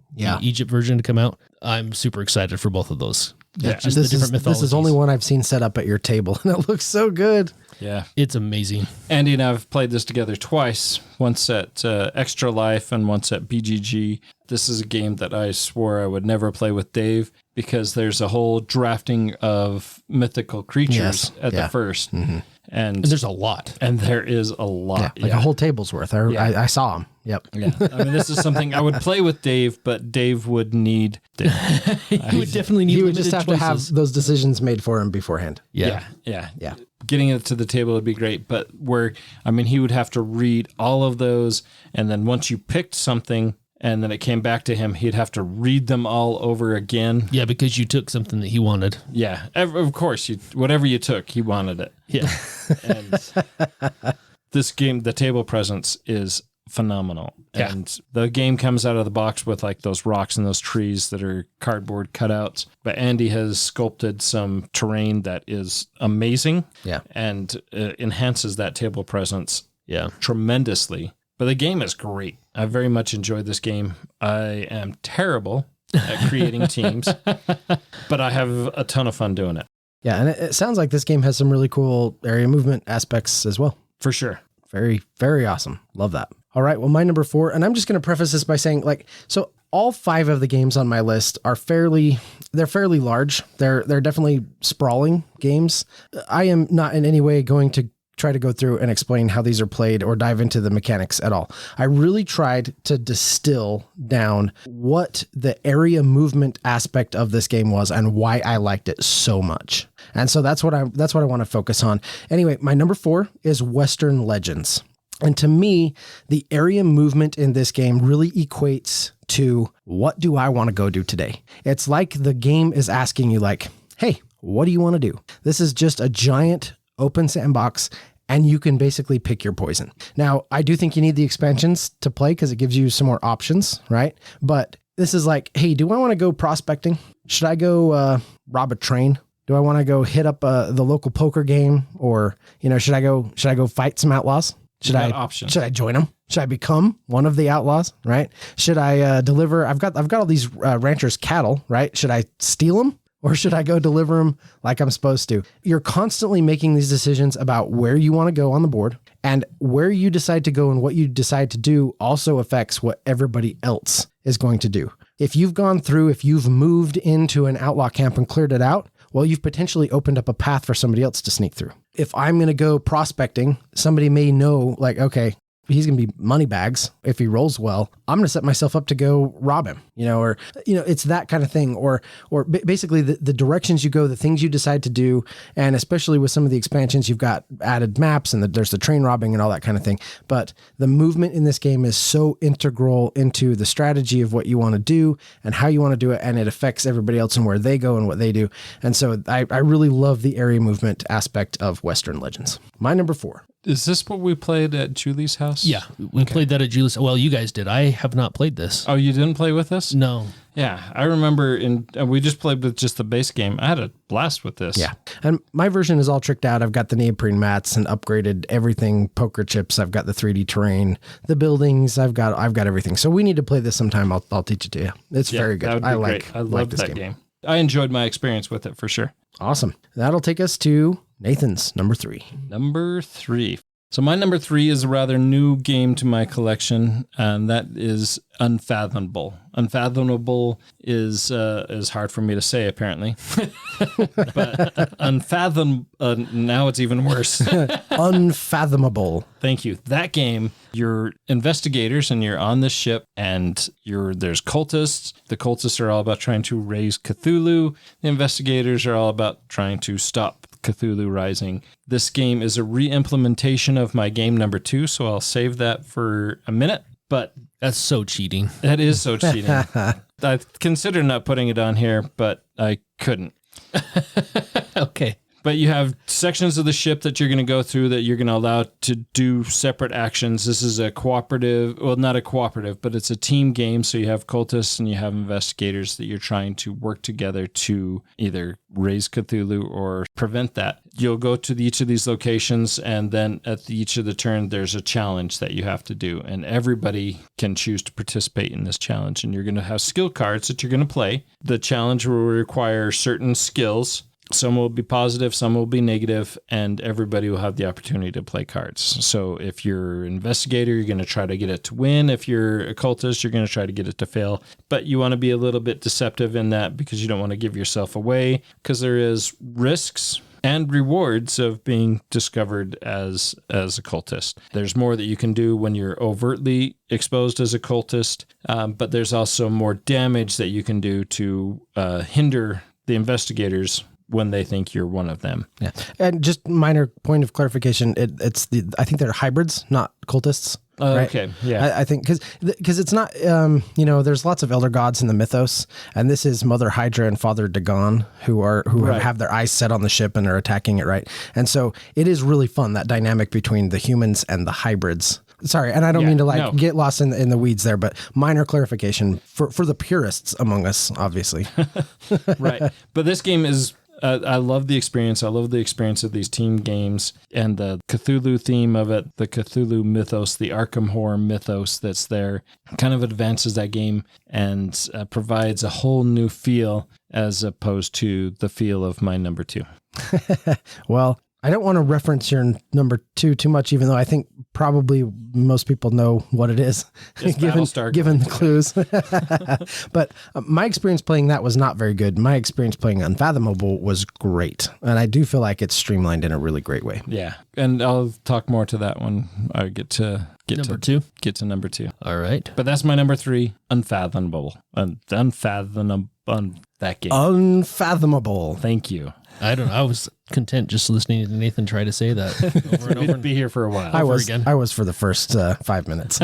Egypt version to come out. I'm super excited for both of those. Yeah, just the different mythologies. This is only one I've seen set up at your table, and it looks so good. Yeah. It's amazing. Andy and I have played this together twice, once at Extra Life and once at BGG. This is a game that I swore I would never play with Dave, because there's a whole drafting of mythical creatures at the first. Mm-hmm. And there's a lot. And there is a lot. Yeah, like a whole table's worth. I saw them. Yep. Yeah. I mean, this is something I would play with Dave, but Dave would need... He would definitely need... He would just have to have those decisions made for him beforehand. Yeah. Getting it to the table would be great, but he would have to read all of those, and then once you picked something and then it came back to him, he'd have to read them all over again. Yeah, because you took something that he wanted. Yeah, of course, whatever you took, he wanted it. Yeah. And this game, the table presence is phenomenal. Yeah. And the game comes out of the box with like those rocks and those trees that are cardboard cutouts. But Andy has sculpted some terrain that is amazing. Yeah. And enhances that table presence tremendously. But the game is great. I very much enjoyed this game. I am terrible at creating teams, but I have a ton of fun doing it. Yeah, and it sounds like this game has some really cool area movement aspects as well. For sure. Very, very awesome. Love that. All right, well, my number 4, and I'm just going to preface this by saying, so all 5 of the games on my list are fairly large. They're definitely sprawling games. I am not in any way going to try to go through and explain how these are played or dive into the mechanics at all. I really tried to distill down what the area movement aspect of this game was and why I liked it so much. And so that's what I want to focus on. Anyway, my number 4 is Western Legends. And to me, the area movement in this game really equates to, what do I want to go do today? It's like the game is asking you like, hey, what do you want to do? This is just a giant open sandbox, and you can basically pick your poison. Now, I do think you need the expansions to play because it gives you some more options, right? But this is like, hey, do I want to go prospecting? Should I go rob a train? Do I want to go hit up the local poker game? Or, should I go fight some outlaws? Should I join them? Should I become one of the outlaws, right? Should I deliver? I've got all these ranchers' cattle, right? Should I steal them? Or should I go deliver them like I'm supposed to? You're constantly making these decisions about where you want to go on the board, and where you decide to go and what you decide to do also affects what everybody else is going to do. If you've moved into an outlaw camp and cleared it out, well, you've potentially opened up a path for somebody else to sneak through. If I'm going to go prospecting, somebody may know, like, okay, be money bags if he rolls well. I'm going to set myself up to go rob him, or it's that kind of thing, or basically the directions you go, the things you decide to do, and especially with some of the expansions, you've got added maps and there's the train robbing and all that kind of thing. But the movement in this game is so integral into the strategy of what you want to do and how you want to do it, and it affects everybody else and where they go and what they do. And so I really love the area movement aspect of Western Legends. My number 4. Is this what we played at Julie's house? Yeah, we played that at Julie's. Well, you guys did. I have not played this. Oh, you didn't play with us? No. Yeah, I remember we just played with just the base game. I had a blast with this. Yeah. And my version is all tricked out. I've got the neoprene mats and upgraded everything, poker chips. I've got the 3D terrain, the buildings. I've got everything. So we need to play this sometime. I'll teach it to you. It's very good. That would be great. I love this that game. I enjoyed my experience with it for sure. Awesome. That'll take us to Nathan's number 3. Number 3. So my number 3 is a rather new game to my collection, and that is Unfathomable. Unfathomable is hard for me to say, apparently. But now it's even worse. Unfathomable. Thank you. That game, you're investigators and you're on this ship, and there's cultists. The cultists are all about trying to raise Cthulhu. The investigators are all about trying to stop Cthulhu rising. This game is a re-implementation of my game number 2, so I'll save that for a minute. But that's so cheating. That is so cheating. I considered not putting it on here, but I couldn't. Okay. But you have sections of the ship that you're going to go through that you're going to allow to do separate actions. This is a cooperative, well, not a cooperative, but it's a team game. So you have cultists and you have investigators that you're trying to work together to either raise Cthulhu or prevent that. You'll go to each of these locations, and then at each of the turn, there's a challenge that you have to do. And everybody can choose to participate in this challenge. And you're going to have skill cards that you're going to play. The challenge will require certain skills. Some will be positive, some will be negative, and everybody will have the opportunity to play cards. So if you're an investigator, you're going to try to get it to win. If you're a cultist, you're going to try to get it to fail. But you want to be a little bit deceptive in that because you don't want to give yourself away, because there is risks and rewards of being discovered as a cultist. There's more that you can do when you're overtly exposed as a cultist, but there's also more damage that you can do to hinder the investigators when they think you're one of them. Yeah. And just minor point of clarification, I think they're hybrids, not cultists. Right? Okay, yeah. I think because it's not, there's lots of elder gods in the mythos, and this is Mother Hydra and Father Dagon who have their eyes set on the ship and are attacking it, right? And so it is really fun, that dynamic between the humans and the hybrids. Sorry, and I don't mean to get lost in the weeds there, but minor clarification for the purists among us, obviously. Right. But this game is, I love the experience. I love the experience of these team games and the Cthulhu theme of it, the Cthulhu mythos, the Arkham Horror mythos that's there, kind of advances that game and provides a whole new feel as opposed to the feel of my number 2. Well, I don't want to reference your number 2 too much, even though I think probably most people know what it is, given the clues. But my experience playing that was not very good. My experience playing Unfathomable was great. And I do feel like it's streamlined in a really great way. Yeah. And I'll talk more to that when I get to number 2. Get to number 2. All right. But that's my number 3, Unfathomable. Unfathomable. That game. Unfathomable. Thank you. I don't know. I was content just listening to Nathan try to say that over and over. Be here for a while. I was for the first 5 minutes.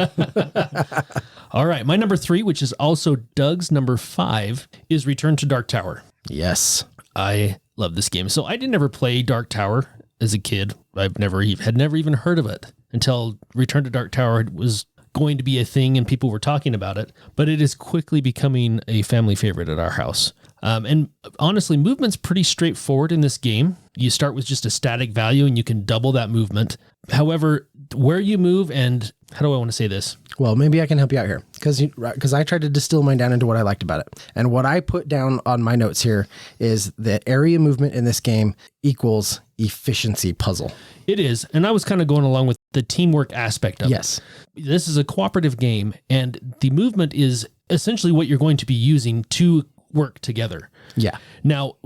All right. My number 3, which is also Doug's number 5, is Return to Dark Tower. Yes. I love this game. So I didn't ever play Dark Tower as a kid. Had never even heard of it until Return to Dark Tower was going to be a thing and people were talking about it. But it is quickly becoming a family favorite at our house. And honestly, movement's pretty straightforward in this game. You start with just a static value and you can double that movement. However, where you move and how do I want to say this? Well, maybe I can help you out here because I tried to distill mine down into what I liked about it. And what I put down on my notes here is that area movement in this game equals efficiency puzzle. It is. And I was kind of going along with the teamwork aspect of it. Yes. This is a cooperative game and the movement is essentially what you're going to be using to work together. Yeah. Now,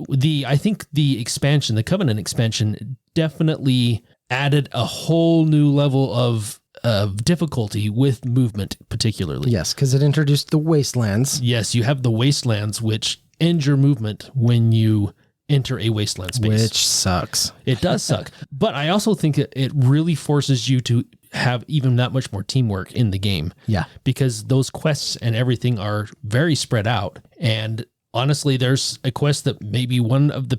I think the expansion, the Covenant expansion, definitely added a whole new level of of difficulty with movement, particularly. Yes, because it introduced the wastelands. Yes, you have the wastelands, which end your movement when you enter a wasteland space. Which sucks. It does suck. But I also think it really forces you to have even that much more teamwork in the game. Yeah. Because those quests and everything are very spread out. And honestly, there's a quest that maybe one of the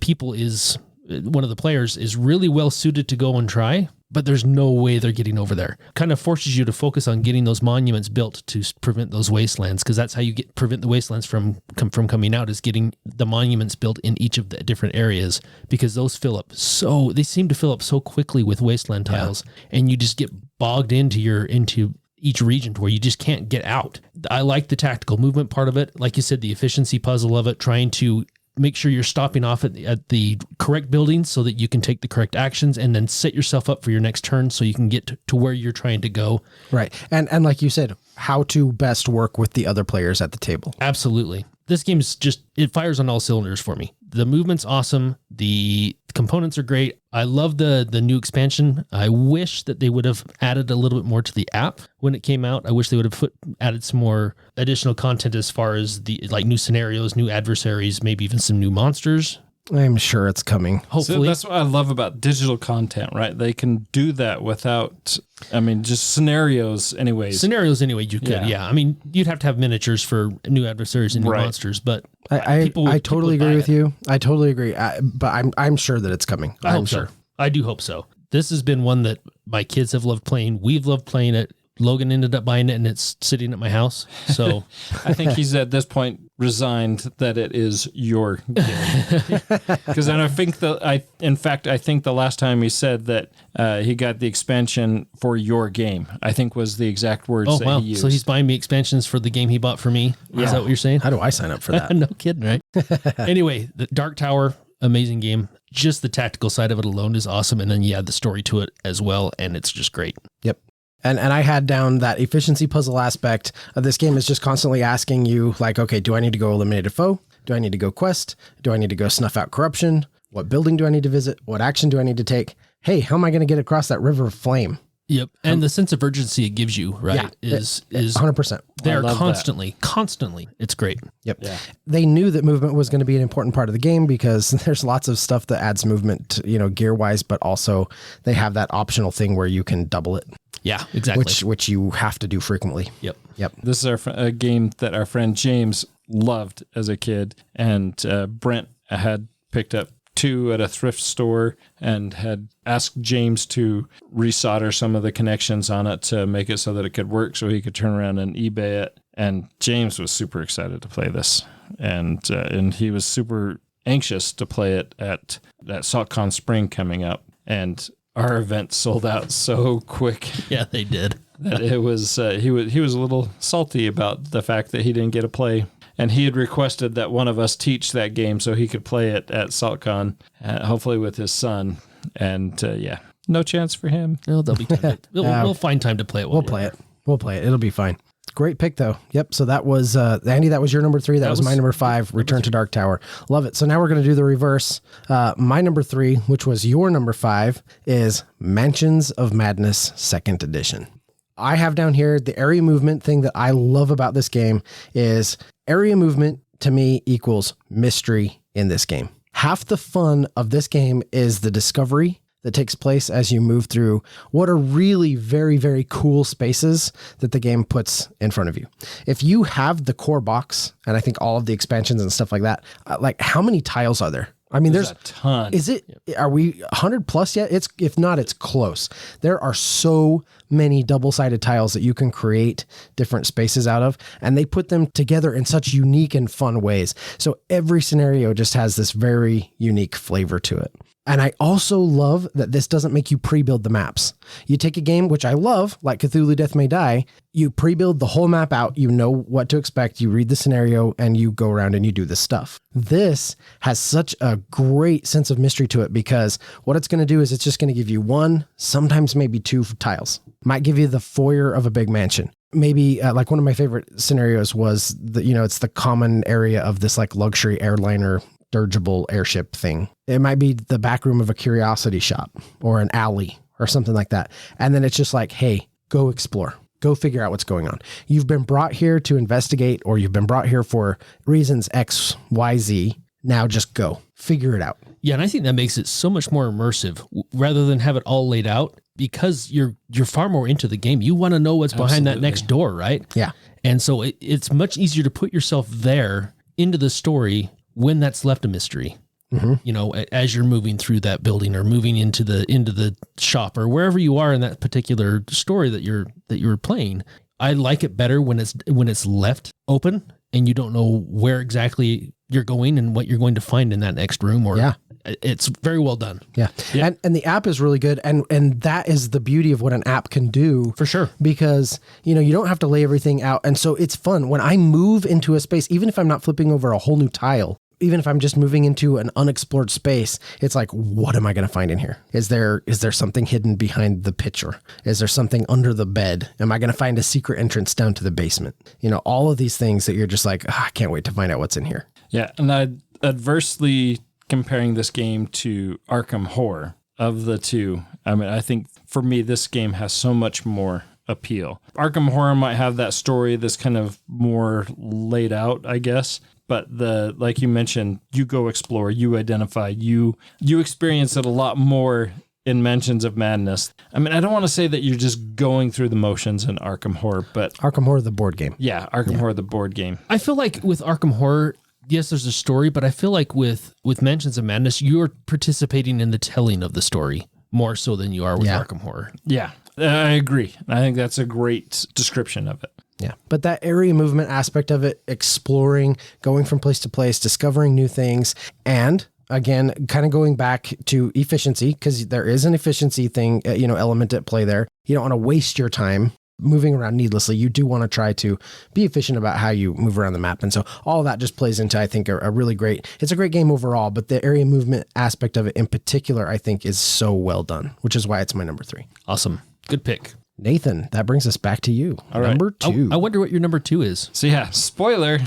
players is really well suited to go and try, but there's no way they're getting over there. Kind of forces you to focus on getting those monuments built to prevent those wastelands, because that's how you prevent the wastelands from coming out, is getting the monuments built in each of the different areas, because those they seem to fill up so quickly with wasteland tiles, and you just get bogged into each region to where you just can't get out. I like the tactical movement part of it. Like you said, the efficiency puzzle of it, trying to make sure you're stopping off at the correct buildings so that you can take the correct actions and then set yourself up for your next turn so you can get to where you're trying to go. Right. And like you said, how to best work with the other players at the table. Absolutely. This game's it fires on all cylinders for me. The movement's awesome. The components are great. I love the new expansion. I wish that they would have added a little bit more to the app when it came out. I wish they would have added some more additional content as far as new scenarios, new adversaries, maybe even some new monsters. I'm sure it's coming. Hopefully. So that's what I love about digital content, right? They can do that without, just scenarios anyways. Scenarios anyway, you could, yeah. I mean, you'd have to have miniatures for new adversaries and new monsters, but I totally agree with you. I totally agree. But I'm sure that it's coming. I'm sure. I do hope so. This has been one that my kids have loved playing. We've loved playing it. Logan ended up buying it, and it's sitting at my house. So I think he's at this point resigned that it is your game. Because I think the last time he said that he got the expansion for your game, I think was the exact words that he used. So he's buying me expansions for the game he bought for me. Yeah. Is that what you're saying? How do I sign up for that? No kidding, right? Anyway, the Dark Tower, amazing game. Just the tactical side of it alone is awesome. And then you add the story to it as well, and it's just great. Yep. And I had down that efficiency puzzle aspect of this game is just constantly asking you, like, okay, do I need to go eliminate a foe? Do I need to go quest? Do I need to go snuff out corruption? What building do I need to visit? What action do I need to take? Hey, how am I going to get across that river of flame? Yep. And the sense of urgency it gives you, right, is 100%. There constantly. It's great. Yep. Yeah. They knew that movement was going to be an important part of the game because there's lots of stuff that adds movement, gear wise, but also they have that optional thing where you can double it. Yeah, exactly. Which you have to do frequently. Yep. This is a game that our friend James loved as a kid, and Brent had picked up 2 at a thrift store and had asked James to resolder some of the connections on it to make it so that it could work so he could turn around and eBay it. And James was super excited to play this, and he was super anxious to play it at that SaltCon Spring coming up. And our event sold out so quick. Yeah, they did. That it was he was a little salty about the fact that he didn't get to play. And he had requested that one of us teach that game so he could play it at SaltCon, hopefully with his son. And no chance for him. No, there'll be time. We'll find time to play it. We'll play it. It'll be fine. Great pick, though. Yep. So that was, Andy, that was your number 3. That was my number 5, Return to Dark Tower. Love it. So now we're going to do the reverse. My number 3, which was your number 5, is Mansions of Madness 2nd Edition. I have down here the area movement thing that I love about this game is area movement to me equals mystery in this game. Half the fun of this game is the discovery that takes place as you move through what are really very, very cool spaces that the game puts in front of you. If you have the core box, and I think all of the expansions and stuff like that, how many tiles are there? I mean, there's a ton. Are we 100 plus yet? If not, it's close. There are so many double-sided tiles that you can create different spaces out of, and they put them together in such unique and fun ways. So every scenario just has this very unique flavor to it. And I also love that this doesn't make you pre-build the maps. You take a game, which I love, like Cthulhu Death May Die, you pre-build the whole map out, you know what to expect, you read the scenario, and you go around and you do this stuff. This has such a great sense of mystery to it because what it's going to do is it's just going to give you 1, sometimes maybe 2 tiles. Might give you the foyer of a big mansion. Maybe one of my favorite scenarios was it's the common area of this luxury airliner dirigible airship thing. It might be the back room of a curiosity shop or an alley or something like that. And then it's just hey, go explore. Go figure out what's going on. You've been brought here to investigate, or you've been brought here for reasons X, Y, Z. Now just go. Figure it out. Yeah, and I think that makes it so much more immersive rather than have it all laid out, because you're far more into the game. You want to know what's behind that next door, right? Yeah. And so it's much easier to put yourself there into the story when that's left a mystery. You know, as you're moving through that building or moving into the shop or wherever you are in that particular story that you're playing. I like it better when it's left open and you don't know where exactly you're going and what you're going to find in that next room. Or it's very well done. Yeah. And the app is really good. And that is the beauty of what an app can do. For sure. Because, you know, you don't have to lay everything out. And so it's fun. When I move into a space, even if I'm not flipping over a whole new tile, even if I'm just moving into an unexplored space, it's like, what am I going to find in here? Is there something hidden behind the pitcher? Is there something under the bed? Am I going to find a secret entrance down to the basement? You know, all of these things that you're just like, I can't wait to find out what's in here. Yeah. And I'd adversely comparing this game to Arkham Horror, of the two, I mean, I think for me, this game has so much more appeal. Arkham Horror might have that story that's kind of more laid out, I guess. But like you mentioned, you go explore, you identify, you experience it a lot more in Mansions of Madness. I mean, I don't want to say that you're just going through the motions in Arkham Horror, but Arkham Horror, the board game. Yeah, Arkham Horror, the board game. I feel like with Arkham Horror, yes, there's a story, but I feel like with Mansions of Madness, you're participating in the telling of the story more so than you are with Arkham Horror. Yeah, I agree. I think that's a great description of it. Yeah. But that area movement aspect of it, exploring, going from place to place, discovering new things, and again, kind of going back to efficiency, because there is an efficiency thing, element at play there. You don't want to waste your time moving around needlessly. You do want to try to be efficient about how you move around the map. And so all of that just plays into, I think, a really great, it's a great game overall, but the area movement aspect of it in particular, I think is so well done, which is why it's my number 3. Awesome. Good pick. Nathan, that brings us back to you. All right. Number 2. I wonder what your number 2 is. So yeah, spoiler.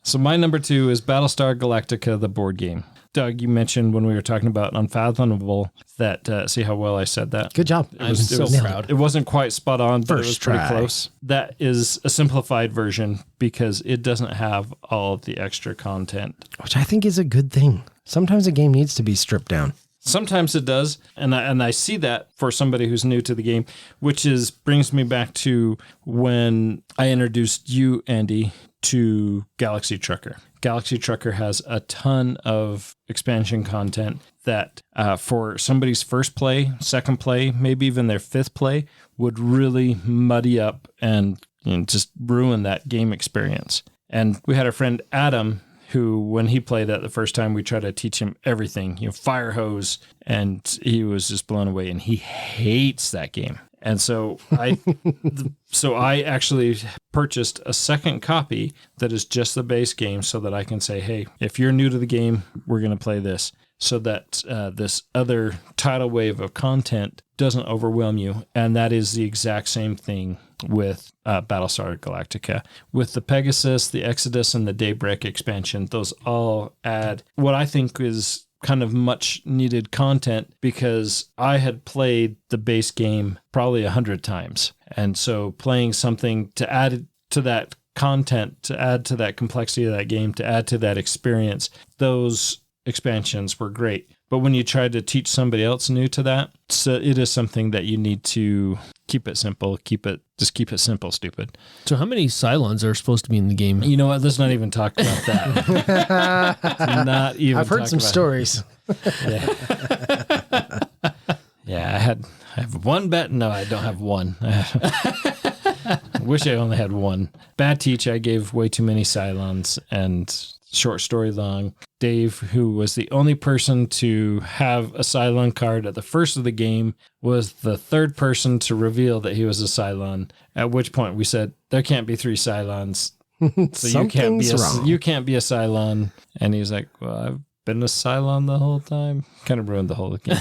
So my number 2 is Battlestar Galactica, the board game. Doug, you mentioned when we were talking about Unfathomable that, see how well I said that? Good job. I'm so proud. It wasn't quite spot on, but it was pretty try. close. That is a simplified version because it doesn't have all of the extra content. Which I think is a good thing. Sometimes a game needs to be stripped down. Sometimes it does, and I see that for somebody who's new to the game, which brings me back to when I introduced you, Andy, to Galaxy Trucker. Galaxy Trucker has a ton of expansion content that for somebody's first play, second play, maybe even their fifth play, would really muddy up and just ruin that game experience. And we had our friend Adam, who, when he played that the first time, we tried to teach him everything, fire hose, and he was just blown away, and he hates that game. And so I actually purchased a second copy that is just the base game so that I can say, hey, if you're new to the game, we're going to play this, so that this other tidal wave of content doesn't overwhelm you. And that is the exact same thing with Battlestar Galactica. With the Pegasus, the Exodus, and the Daybreak expansion, those all add what I think is kind of much needed content, because I had played the base game probably 100 times. And so playing something to add to that content, to add to that complexity of that game, to add to that experience, those expansions were great. But when you try to teach somebody else new to that, so it is something that you need to keep it simple, keep it simple, stupid. So how many Cylons are supposed to be in the game? You know what? Let's not even talk about that. Let's not even. I've heard some stories. Yeah. Yeah, I have one bet. No, I don't have one. I wish I only had one. Bad teach, I gave way too many Cylons, and short story long, Dave, who was the only person to have a Cylon card at the first of the game, was the third person to reveal that he was a Cylon, at which point we said, there can't be 3 Cylons. So you can't be a Cylon. And he was like, well, been a Cylon the whole time. Kind of ruined the whole game.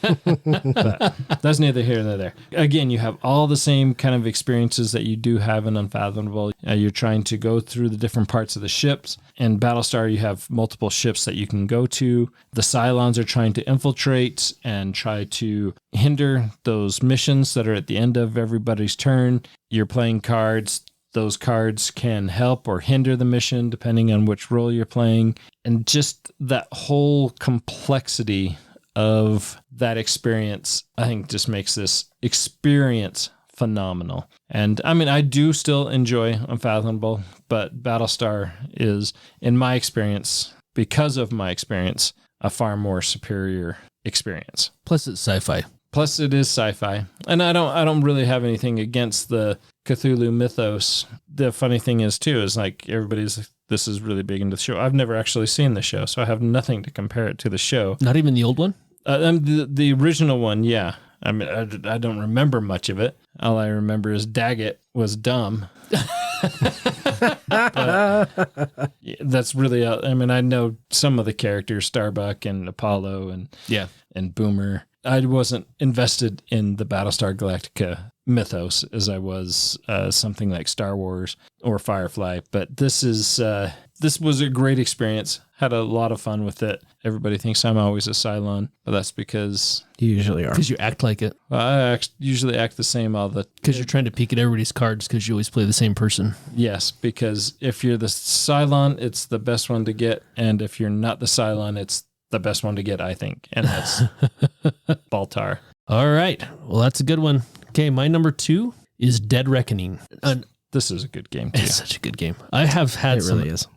But that's neither here nor there. Again, you have all the same kind of experiences that you do have in Unfathomable. You're trying to go through the different parts of the ships. In Battlestar, you have multiple ships that you can go to. The Cylons are trying to infiltrate and try to hinder those missions that are at the end of everybody's turn. You're playing cards. Those cards can help or hinder the mission depending on which role you're playing. And just that whole complexity of that experience, I think just makes this experience phenomenal. And I mean, I do still enjoy Unfathomable, but Battlestar is, in my experience, because of my experience, a far more superior experience. Plus, it's sci-fi. Plus, it is sci-fi, and I don't really have anything against the Cthulhu mythos. The funny thing is, too, is like this is really big into the show. I've never actually seen the show, so I have nothing to compare it to the show. Not even the old one? The original one, yeah. I mean, I don't remember much of it. All I remember is Daggett was dumb. But that's really, I mean, I know some of the characters, Starbuck and Apollo and Boomer. I wasn't invested in the Battlestar Galactica mythos as I was something like Star Wars or Firefly. But this was a great experience. Had a lot of fun with it. Everybody thinks I'm always a Cylon, but that's because You usually are. Because you act like it. I usually act the same all the. Because you're trying to peek at everybody's cards because you always play the same person. Yes, because if you're the Cylon, it's the best one to get, and if you're not the Cylon, it's the best one to get, I think, and that's Baltar. All right. Well, that's a good one. Okay, my number 2 is Dead Reckoning. This is a good game, too. It's such a good game. I have had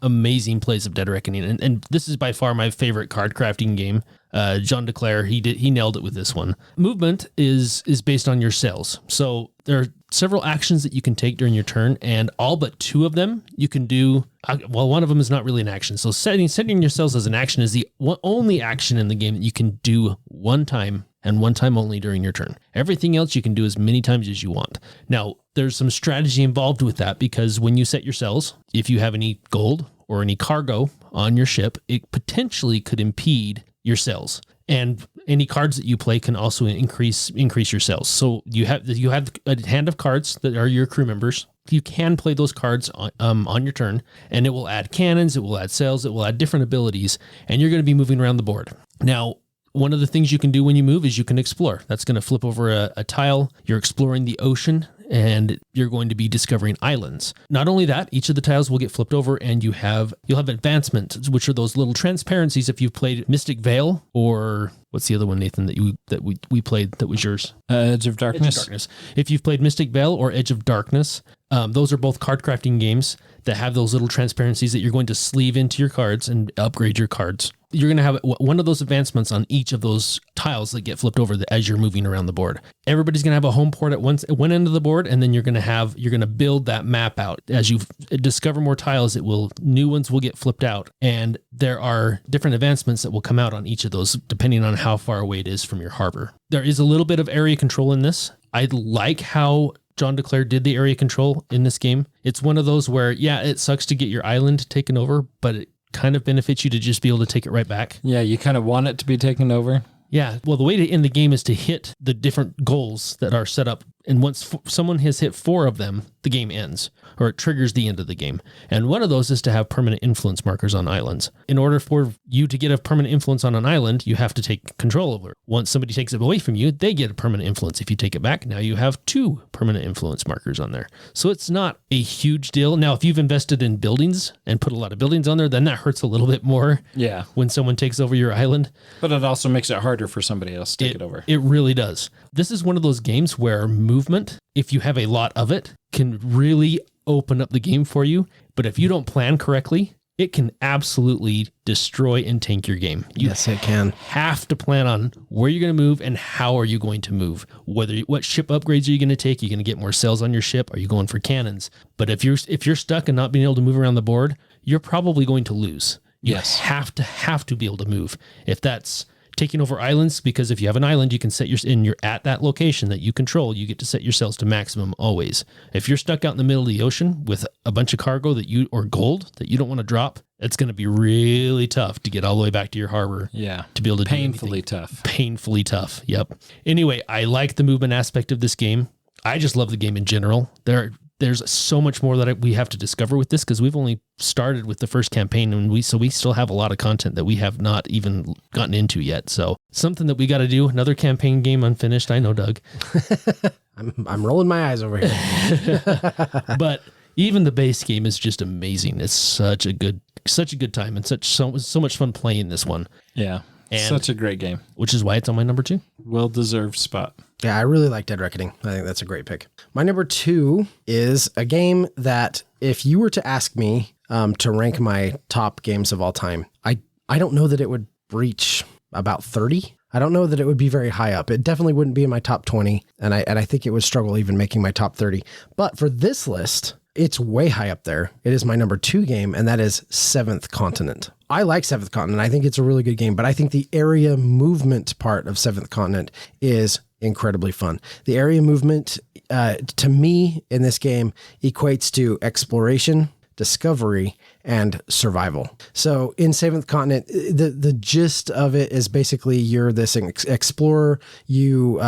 amazing plays of Dead Reckoning, and this is by far my favorite card crafting game. John DeClaire, he nailed it with this one. Movement is based on your cells. So there are several actions that you can take during your turn, and all but 2 of them you can do. Well, one of them is not really an action. So setting your cells as an action is the only action in the game that you can do one time and one time only during your turn. Everything else you can do as many times as you want. Now, there's some strategy involved with that because when you set your cells, if you have any gold or any cargo on your ship, it potentially could impede your cells. And any cards that you play can also increase your cells. So you have a hand of cards that are your crew members. You can play those cards on your turn, and it will add cannons, it will add cells, it will add different abilities, and you're going to be moving around the board. Now, one of the things you can do when you move is you can explore. That's going to flip over a tile. You're exploring the ocean, and you're going to be discovering islands. Not only that, each of the tiles will get flipped over, and you'll have advancement, which are those little transparencies. If you've played Mystic Veil, or what's the other one, Nathan, that we played that was yours? Edge of Darkness. Edge of Darkness. If you've played Mystic Veil or Edge of Darkness, those are both card crafting games that have those little transparencies that you're going to sleeve into your cards and upgrade your cards. You're going to have one of those advancements on each of those tiles that get flipped over as you're moving around the board. Everybody's going to have a home port at one end of the board, and then you're going to build that map out. As you discover more tiles, new ones will get flipped out, and there are different advancements that will come out on each of those depending on how far away it is from your harbor. There is a little bit of area control in this. I like how John DeClaire did the area control in this game. It's one of those where, yeah, it sucks to get your island taken over, but it kind of benefits you to just be able to take it right back. Yeah, you kind of want it to be taken over. Yeah. Well, the way to end the game is to hit the different goals that are set up. And once someone has hit 4 of them, the game ends, or it triggers the end of the game. And one of those is to have permanent influence markers on islands. In order for you to get a permanent influence on an island, you have to take control over it. Once somebody takes it away from you, they get a permanent influence. If you take it back, now you have 2 permanent influence markers on there. So it's not a huge deal. Now, if you've invested in buildings and put a lot of buildings on there, then that hurts a little bit more. Yeah. When someone takes over your island. But it also makes it harder for somebody else to take it over. It really does. This is one of those games where movement, if you have a lot of it, can really open up the game for you. But if you don't plan correctly, it can absolutely destroy and tank your game. Yes, it can. Have to plan on where you're going to move and how are you going to move. What ship upgrades are you going to take? Are you going to get more cells on your ship? Are you going for cannons? But if you're stuck and not being able to move around the board, you're probably going to lose. You have to be able to move. If that's taking over islands, because if you have an island, you can set you're at that location that you control, you get to set your cells to maximum always. If you're stuck out in the middle of the ocean with a bunch of cargo or gold that you don't want to drop, It's going to be really tough to get all the way back to your harbor. Yeah. To be able to painfully do anything. tough. Painfully tough. Yep. Anyway, I like the movement aspect of this game. I just love the game in general. There's so much more that we have to discover with this because we've only started with the first campaign and we still have a lot of content that we have not even gotten into yet. So something that we got to do. Another campaign game unfinished. I know, Doug. I'm rolling my eyes over here. But even the base game is just amazing. It's such a good time and so much fun playing this one. Yeah. And such a great game. Which is why it's on my number 2. Well-deserved spot. Yeah, I really like Dead Reckoning. I think that's a great pick. My number 2 is a game that if you were to ask me to rank my top games of all time, I don't know that it would reach about 30. I don't know that it would be very high up. It definitely wouldn't be in my top 20, and I think it would struggle even making my top 30. But for this list, it's way high up there. It is my number 2 game, and that is Seventh Continent. I like Seventh Continent. I think it's a really good game, but I think the area movement part of Seventh Continent is incredibly fun. The area movement, to me, in this game, equates to exploration, discovery, and survival. So in Seventh Continent, the gist of it is basically you're this explorer. You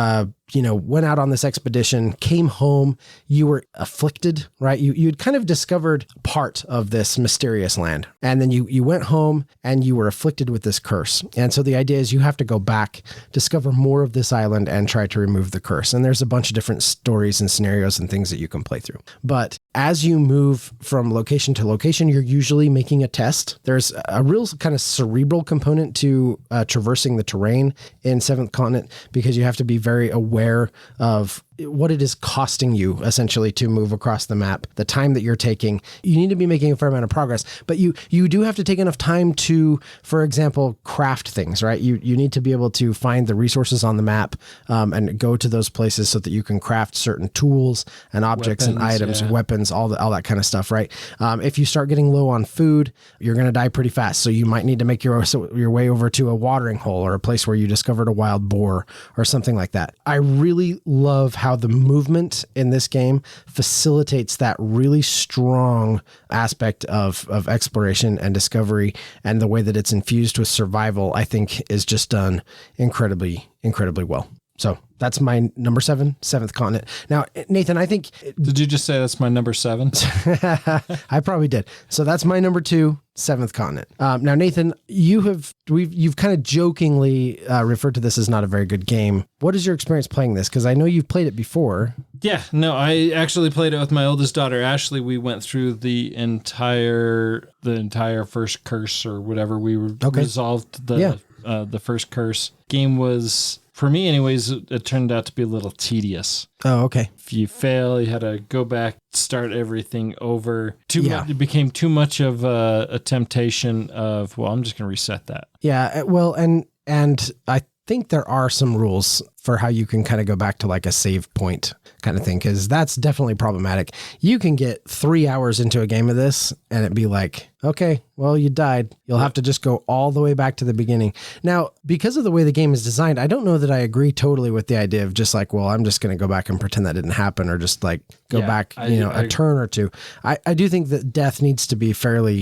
went out on this expedition, came home, you were afflicted, right? You'd kind of discovered part of this mysterious land. And then you went home and you were afflicted with this curse. And so the idea is you have to go back, discover more of this island and try to remove the curse. And there's a bunch of different stories and scenarios and things that you can play through. But as you move from location to location, you're usually making a test. There's a real kind of cerebral component to traversing the terrain in Seventh Continent because you have to be very aware of what it is costing you essentially to move across the map, the time that you're taking. You need to be making a fair amount of progress, but you do have to take enough time to, for example, craft things, right? You need to be able to find the resources on the map and go to those places so that you can craft certain tools and objects and items, weapons, all that kind of stuff, right? If you start getting low on food, you're going to die pretty fast. So you might need to make your way over to a watering hole or a place where you discovered a wild boar or something like that. I really love how the movement in this game facilitates that really strong aspect of exploration and discovery, and the way that it's infused with survival, I think, is just done incredibly, incredibly well. So that's my number 7, Seventh Continent. Now, Nathan, I think... Did you just say that's my number 7? I probably did. So that's my number 2, Seventh Continent. Now, Nathan, you've kind of jokingly referred to this as not a very good game. What is your experience playing this? Because I know you've played it before. Yeah, no, I actually played it with my oldest daughter, Ashley. We went through the entire first curse or whatever. We resolved the first curse. Game was... For me, anyways, it turned out to be a little tedious. Oh, okay. If you fail, you had to go back, start everything over. It became too much of a temptation of, well, I'm just going to reset that. Yeah, well, and I think there are some rules for how you can kind of go back to like a save point kind of thing, because that's definitely problematic. You can get 3 hours into a game of this and it'd be like, okay, well, you died. You'll have to just go all the way back to the beginning. Now, because of the way the game is designed, I don't know that I agree totally with the idea of just like, well, I'm just going to go back and pretend that didn't happen, or just like go back, a turn or two. I do think that death needs to be fairly,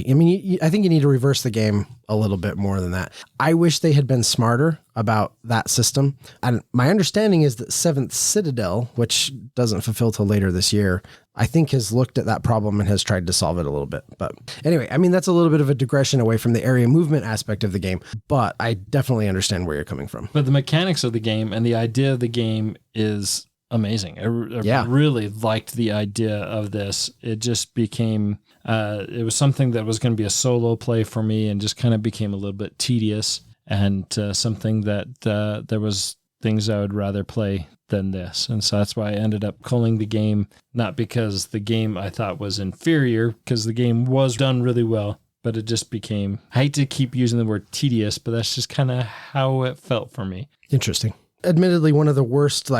I think you need to reverse the game a little bit more than that. I wish they had been smarter about that system. And my understanding is that Seventh Citadel, which doesn't fulfill till later this year, I think has looked at that problem and has tried to solve it a little bit. But anyway, that's a little bit of a digression away from the area movement aspect of the game, but I definitely understand where you're coming from. But the mechanics of the game and the idea of the game is amazing. I really liked the idea of this. It just became, it was something that was going to be a solo play for me and just kind of became a little bit tedious, and something that there was things I would rather play than this. And so that's why I ended up calling the game, not because the game I thought was inferior, because the game was done really well, but it just became, I hate to keep using the word tedious, but that's just kind of how it felt for me. Interesting. Admittedly, one of the worst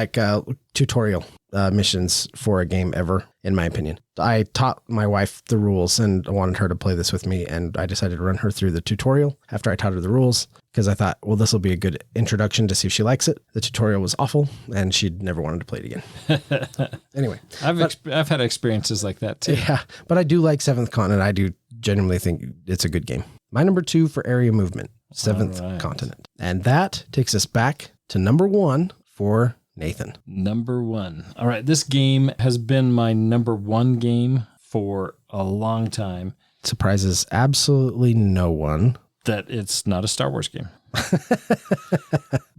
tutorial missions for a game ever, in my opinion. I taught my wife the rules and wanted her to play this with me, and I decided to run her through the tutorial after I taught her the rules, because I thought, well, this will be a good introduction to see if she likes it. The tutorial was awful, and she'd never wanted to play it again. Anyway. I've had experiences like that too. Yeah, but I do like Seventh Continent. I do genuinely think it's a good game. My number 2 for area movement, Seventh Continent. And that takes us back to number 1 for Nathan. Number 1. All right. This game has been my number 1 game for a long time. Surprises absolutely no one that it's not a Star Wars game.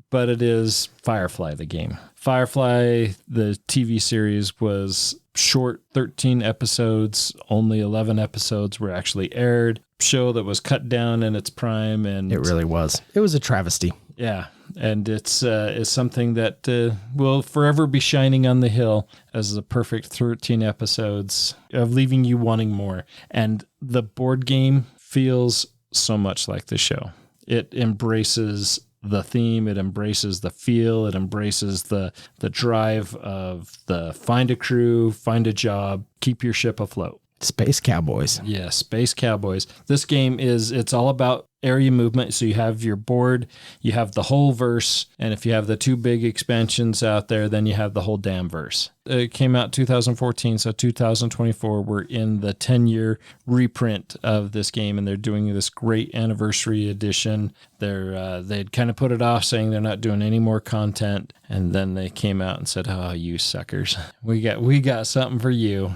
But it is Firefly, the game. Firefly, the TV series, was short, 13 episodes. Only 11 episodes were actually aired. Show that was cut down in its prime. And it really was. It was a travesty. Yeah. And it's something that will forever be shining on the hill as the perfect 13 episodes of leaving you wanting more. And the board game feels so much like the show. It embraces the theme, it embraces the feel, it embraces the drive of the find a crew, find a job, keep your ship afloat. Space Cowboys. Yeah, Space Cowboys. This game it's all about area movement. So you have your board, you have the whole verse, and if you have the 2 big expansions out there, then you have the whole damn verse. It came out 2014, so 2024, we're in the 10-year reprint of this game, and they're doing this great anniversary edition. They'd kind of put it off, saying they're not doing any more content, and then they came out and said, "Oh, you suckers, we got something for you."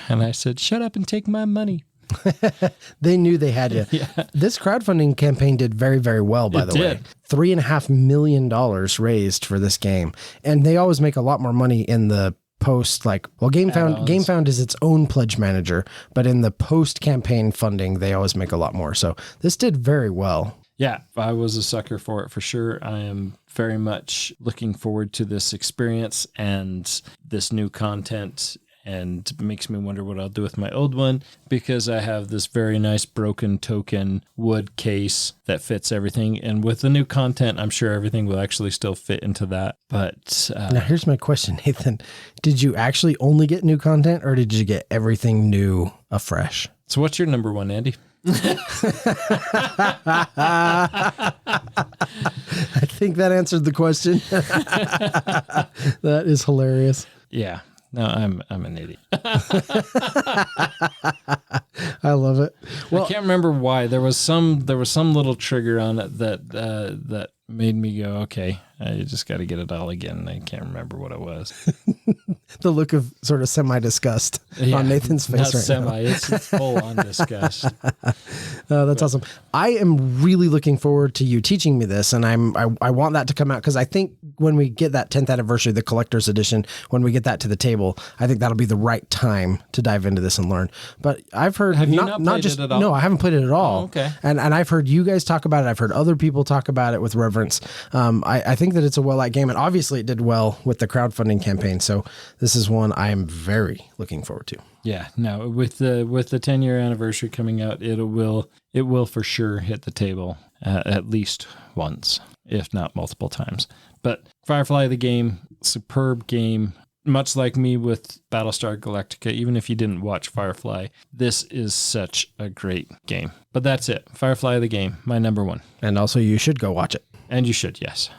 And I said, "Shut up and take my money." They knew they had you. Yeah. This crowdfunding campaign did very, very well, by the way. $3.5 million raised for this game. And they always make a lot more money in the post, GameFound is its own pledge manager, but in the post campaign funding, they always make a lot more. So this did very well. Yeah, I was a sucker for it for sure. I am very much looking forward to this experience and this new content, and makes me wonder what I'll do with my old one, because I have this very nice broken token wood case that fits everything. And with the new content, I'm sure everything will actually still fit into that. But now here's my question, Nathan. Did you actually only get new content, or did you get everything new afresh? So what's your number 1, Andy? I think that answered the question. That is hilarious. Yeah. No, I'm an idiot. I love it. Well, I can't remember why. There was some little trigger on it that made me go, okay, I just got to get it all again. I can't remember what it was. The look of sort of semi-disgust on Nathan's face now. It's full on disgust. That's awesome. I am really looking forward to you teaching me this, and I want that to come out, because I think when we get that 10th anniversary, the collector's edition, when we get that to the table, I think that'll be the right time to dive into this and learn. But I've heard Have you not played it at all? No, I haven't played it at all. Oh, okay. And I've heard you guys talk about it. I've heard other people talk about it with reverence. I think that it's a well-liked game, and obviously it did well with the crowdfunding campaign. So this is one I am very looking forward to. Yeah, no, with the 10-year anniversary coming out, it will for sure hit the table at least once, if not multiple times. But Firefly, the game, superb game. Much like me with Battlestar Galactica, even if you didn't watch Firefly, this is such a great game. But that's it. Firefly, the game, my number 1. And also you should go watch it. And you should, yes.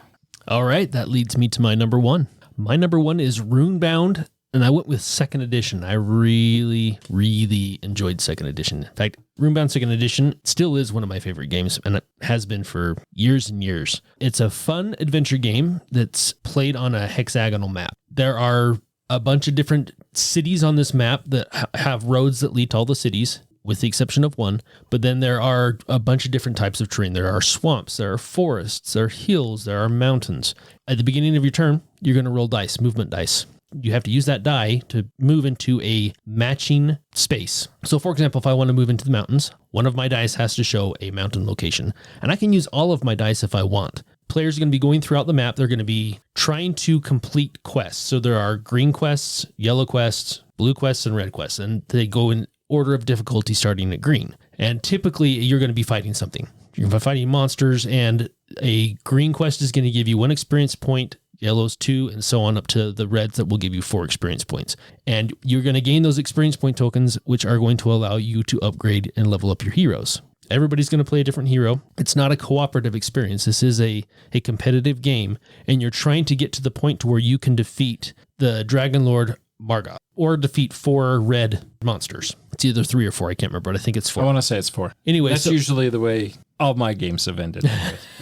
All right, that leads me to my number 1. My number 1 is Runebound, and I went with 2nd edition. I really, really enjoyed 2nd edition. In fact, Runebound 2nd edition still is one of my favorite games, and it has been for years and years. It's a fun adventure game that's played on a hexagonal map. There are a bunch of different cities on this map that have roads that lead to all the cities, with the exception of one. But then there are a bunch of different types of terrain. There are swamps, there are forests, there are hills, there are mountains. At the beginning of your turn, you're going to roll dice, movement dice. You have to use that die to move into a matching space. So for example, if I want to move into the mountains, one of my dice has to show a mountain location. And I can use all of my dice if I want. Players are going to be going throughout the map. They're going to be trying to complete quests. So there are green quests, yellow quests, blue quests, and red quests. And they go in order of difficulty starting at green. And typically you're going to be fighting something. You're going to be fighting monsters, and a green quest is going to give you 1 experience point, yellows 2, and so on up to the reds that will give you 4 experience points. And you're going to gain those experience point tokens, which are going to allow you to upgrade and level up your heroes. Everybody's going to play a different hero. It's not a cooperative experience. This is a competitive game, and you're trying to get to the point to where you can defeat the Dragon Lord Margot, or defeat 4 red monsters. It's either 3 or 4. I can't remember, but I think it's 4. I want to say it's 4. Anyway, that's usually the way all my games have ended.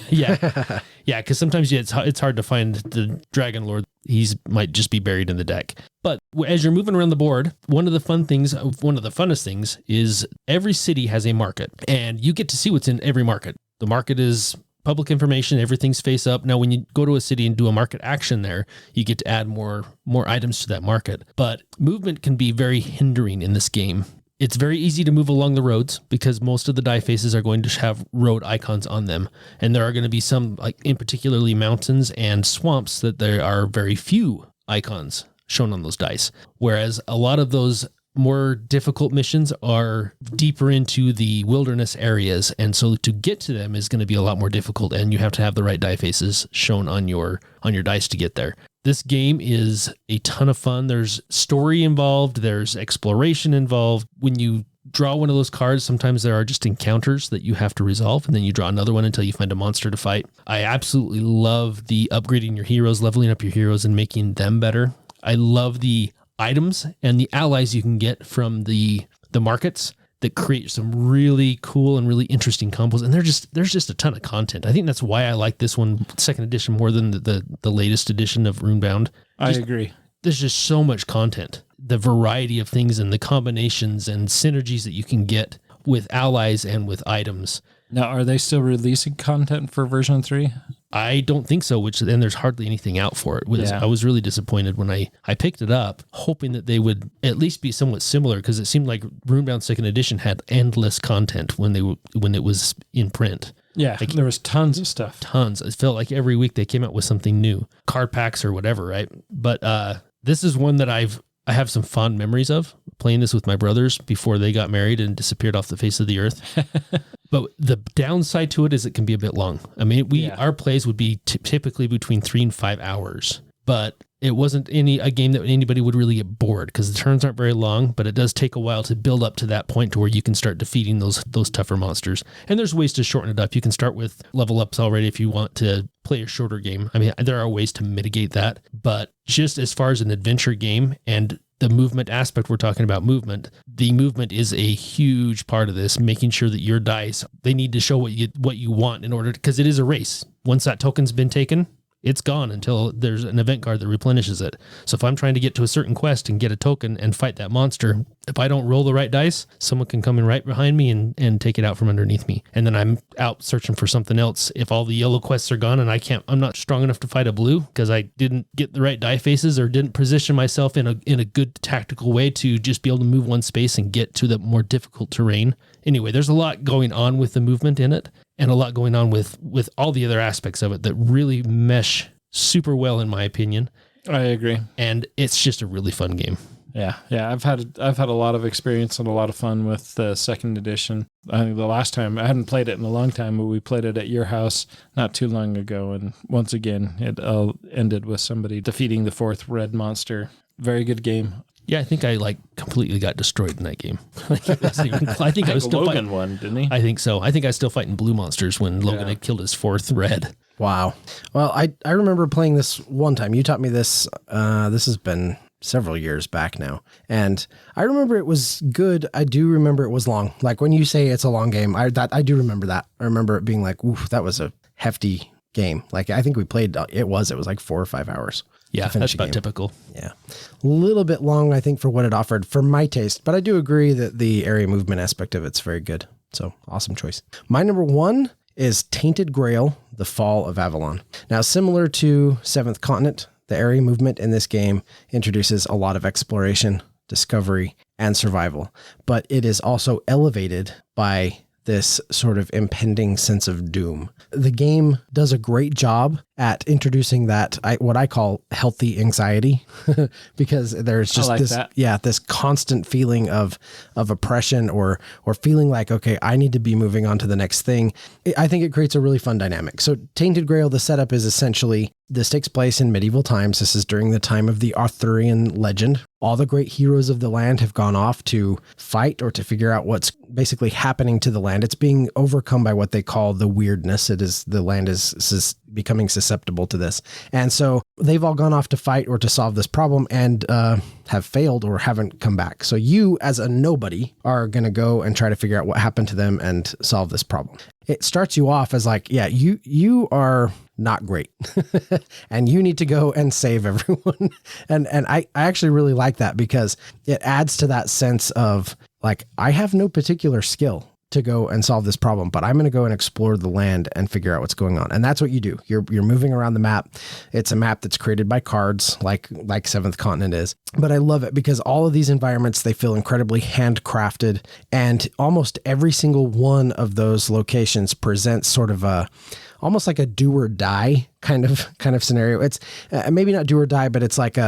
yeah, because sometimes it's hard to find the Dragon Lord. He's might just be buried in the deck. But as you're moving around the board, one of the funnest things is every city has a market, and you get to see what's in every market. The market is public information. Everything's face up. Now, when you go to a city and do a market action there, you get to add more items to that market. But movement can be very hindering in this game. It's very easy to move along the roads because most of the die faces are going to have road icons on them. And there are going to be some, like in particularly mountains and swamps, that there are very few icons shown on those dice. Whereas a lot of those more difficult missions are deeper into the wilderness areas. And so to get to them is going to be a lot more difficult, and you have to have the right die faces shown on your dice to get there. This game is a ton of fun. There's story involved. There's exploration involved. When you draw one of those cards, sometimes there are just encounters that you have to resolve, and then you draw another one until you find a monster to fight. I absolutely love the upgrading your heroes, leveling up your heroes, and making them better. I love the items and the allies you can get from the markets that create some really cool and really interesting combos. And there's just a ton of content. I think that's why I like this one, 2nd edition, more than the latest edition of Runebound. I agree. There's just so much content. The variety of things and the combinations and synergies that you can get with allies and with items. Now, are they still releasing content for version 3? I don't think so, then there's hardly anything out for it. I was really disappointed when I picked it up, hoping that they would at least be somewhat similar, because it seemed like Runebound 2nd edition had endless content when it was in print. Yeah, like, there was tons of stuff. Tons. It felt like every week they came out with something new. Card packs or whatever, right? But this is one that I have some fond memories of, playing this with my brothers before they got married and disappeared off the face of the earth. But the downside to it is it can be a bit long. I mean, our plays would be typically between 3 and 5 hours, but it wasn't a game that anybody would really get bored, because the turns aren't very long, but it does take a while to build up to that point to where you can start defeating those tougher monsters. And there's ways to shorten it up. You can start with level ups already if you want to play a shorter game. I mean, there are ways to mitigate that, but just as far as an adventure game and the movement aspect, we're talking about movement. The movement is a huge part of this, making sure that your dice, they need to show what you want in order, because it is a race. Once that token's been taken, it's gone until there's an event card that replenishes it. So if I'm trying to get to a certain quest and get a token and fight that monster, if I don't roll the right dice, someone can come in right behind me and take it out from underneath me. And then I'm out searching for something else. If all the yellow quests are gone and I'm not strong enough to fight a blue because I didn't get the right die faces or didn't position myself in a good tactical way to just be able to move one space and get to the more difficult terrain. Anyway, there's a lot going on with the movement in it, and a lot going on with all the other aspects of it that really mesh super well, in my opinion. I agree. And it's just a really fun game. Yeah. I've had a lot of experience and a lot of fun with the 2nd edition. I think the last time, I hadn't played it in a long time, but we played it at your house not too long ago. And once again, it ended with somebody defeating the 4th red monster. Very good game. Yeah, I think I completely got destroyed in that game. I think I was still Logan fighting. won, didn't he? I think so. I think I was still fighting blue monsters when Logan had killed his 4th red. Wow. Well, I remember playing this one time. You taught me this. This has been several years back now. And I remember it was good. I do remember it was long. Like when you say it's a long game, I do remember that. I remember it being like, oof, that was a hefty game. Like I think we played, it was like 4 or 5 hours. Yeah, that's about typical. Yeah. A little bit long, I think, for what it offered for my taste, but I do agree that the area movement aspect of it's very good. So awesome choice. My number 1 is Tainted Grail, The Fall of Avalon. Now, similar to Seventh Continent, the area movement in this game introduces a lot of exploration, discovery, and survival, but it is also elevated by this sort of impending sense of doom. The game does a great job at introducing that, what I call healthy anxiety, because there's just this constant feeling of oppression or feeling like, okay, I need to be moving on to the next thing. I think it creates a really fun dynamic. So Tainted Grail, the setup is essentially, this takes place in medieval times. This is during the time of the Arthurian legend. All the great heroes of the land have gone off to fight or to figure out what's basically happening to the land. It's being overcome by what they call the weirdness. The land is becoming susceptible to this. And so they've all gone off to fight or to solve this problem and have failed or haven't come back. So you, as a nobody, are going to go and try to figure out what happened to them and solve this problem. It starts you off as like, yeah, you are not great and you need to go and save everyone. And I actually really like that because it adds to that sense of like, I have no particular skill to go and solve this problem, but I'm going to go and explore the land and figure out what's going on. And that's what you do. You're moving around the map. It's a map that's created by cards like Seventh Continent is. But I love it because all of these environments, they feel incredibly handcrafted, and almost every single one of those locations presents sort of almost like a do or die kind of scenario. It's maybe not do or die, but it's like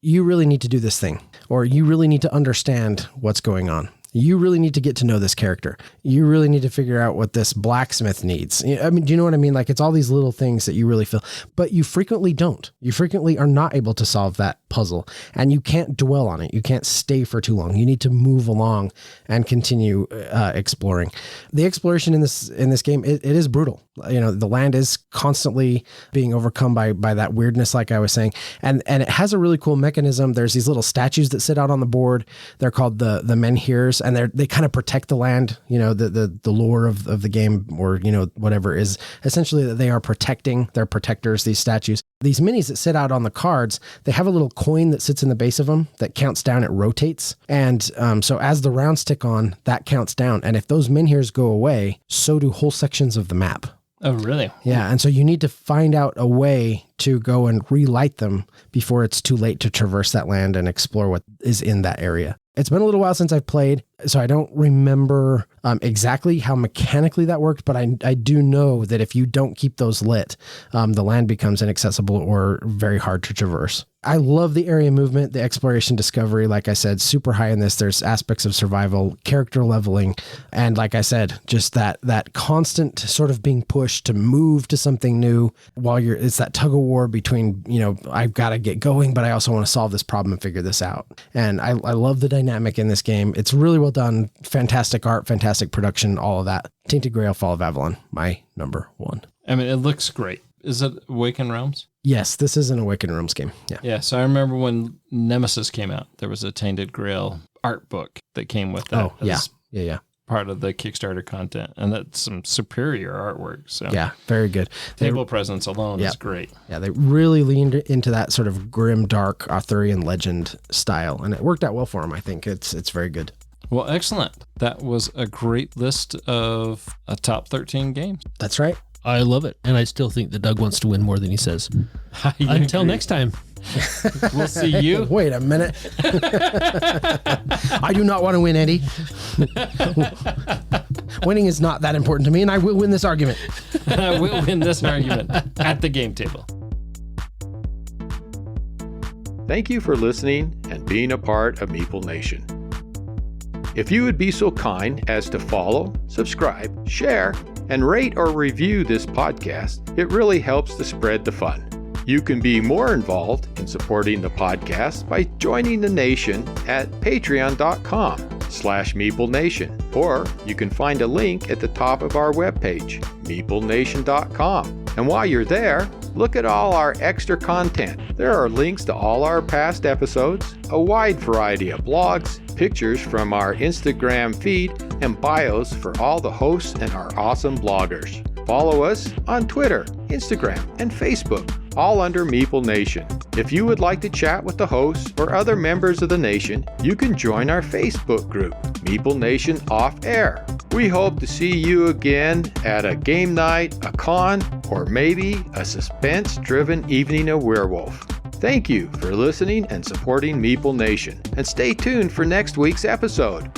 you really need to do this thing, or you really need to understand what's going on. You really need to get to know this character. You really need to figure out what this blacksmith needs. I mean, do you know what I mean? Like, it's all these little things that you really feel, but you frequently don't. You frequently are not able to solve that puzzle, and you can't dwell on it. You can't stay for too long. You need to move along and continue exploring. The exploration in this game, it is brutal. You know, the land is constantly being overcome by that weirdness, like I was saying, and it has a really cool mechanism. There's these little statues that sit out on the board. They're called the menhirs, and they kind of protect the land. You know, the lore of the game, or, you know, whatever, is essentially that they are protecting. They're protectors, these statues. These minis that sit out on the cards, they have a little coin that sits in the base of them that counts down. It rotates. And so as the rounds tick on, that counts down. And if those menhirs go away, so do whole sections of the map. Oh, really? Yeah. And so you need to find out a way to go and relight them before it's too late to traverse that land and explore what is in that area. It's been a little while since I've played, so I don't remember exactly how mechanically that worked, but I do know that if you don't keep those lit, the land becomes inaccessible or very hard to traverse. I love the area movement, the exploration discovery. Like I said, super high in this. There's aspects of survival, character leveling, and like I said, just that constant sort of being pushed to move to something new while it's that tug of war between, you know, I've got to get going, but I also want to solve this problem and figure this out. And I love the dynamic in this game. It's really well done. Fantastic art, fantastic production, all of that. Tainted Grail, Fall of Avalon, my number one. I mean, it looks great. Is it Awakened Realms? Yes, this is an Awakened Realms game. Yeah. Yeah. So I remember when Nemesis came out, there was a Tainted Grail art book that came with that. Oh, yeah. Yeah. Part of the Kickstarter content, and that's some superior artwork. So yeah, very good. Table presence alone is great. Yeah, they really leaned into that sort of grim, dark Arthurian legend style, and it worked out well for them. I think it's very good. Well, excellent. That was a great list of a top 13 games. That's right. I love it. And I still think that Doug wants to win more than he says. Until next time. We'll see you. Wait a minute. I do not want to win, Andy. Winning is not that important to me, and I will win this argument. I will win this argument at the game table. Thank you for listening and being a part of Meeple Nation. If you would be so kind as to follow, subscribe, share, and rate or review this podcast, it really helps to spread the fun. You can be more involved in supporting the podcast by joining the nation at patreon.com/MeepleNation, or you can find a link at the top of our webpage, meeplenation.com. And while you're there, look at all our extra content. There are links to all our past episodes, a wide variety of blogs, pictures from our Instagram feed, and bios for all the hosts and our awesome bloggers. Follow us on Twitter, Instagram, and Facebook, all under Meeple Nation. If you would like to chat with the hosts or other members of the nation, you can join our Facebook group, Meeple Nation Off Air. We hope to see you again at a game night, a con, or maybe a suspense-driven evening of Werewolf. Thank you for listening and supporting Meeple Nation, and stay tuned for next week's episode.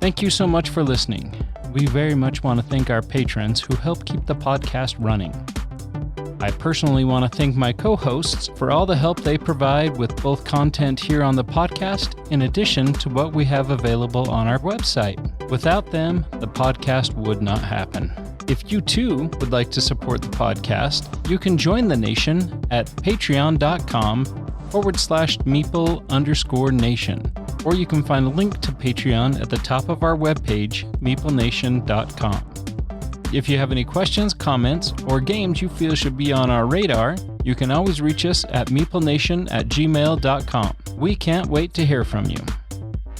Thank you so much for listening. We very much want to thank our patrons who help keep the podcast running. I personally want to thank my co-hosts for all the help they provide with both content here on the podcast, in addition to what we have available on our website. Without them, the podcast would not happen. If you too would like to support the podcast, you can join the nation at patreon.com/Meeple_nation. Or you can find a link to Patreon at the top of our webpage, meeplenation.com. If you have any questions, comments, or games you feel should be on our radar, you can always reach us at meeplenation@gmail.com. We can't wait to hear from you.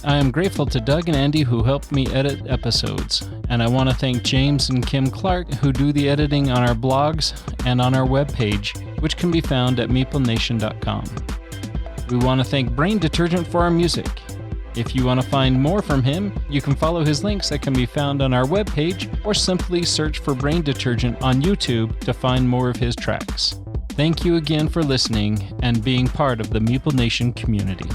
I am grateful to Doug and Andy who helped me edit episodes, and I want to thank James and Kim Clark who do the editing on our blogs and on our webpage, which can be found at meeplenation.com. We want to thank Brain Detergent for our music. If you want to find more from him, you can follow his links that can be found on our webpage or simply search for Brain Detergent on YouTube to find more of his tracks. Thank you again for listening and being part of the Meeple Nation community.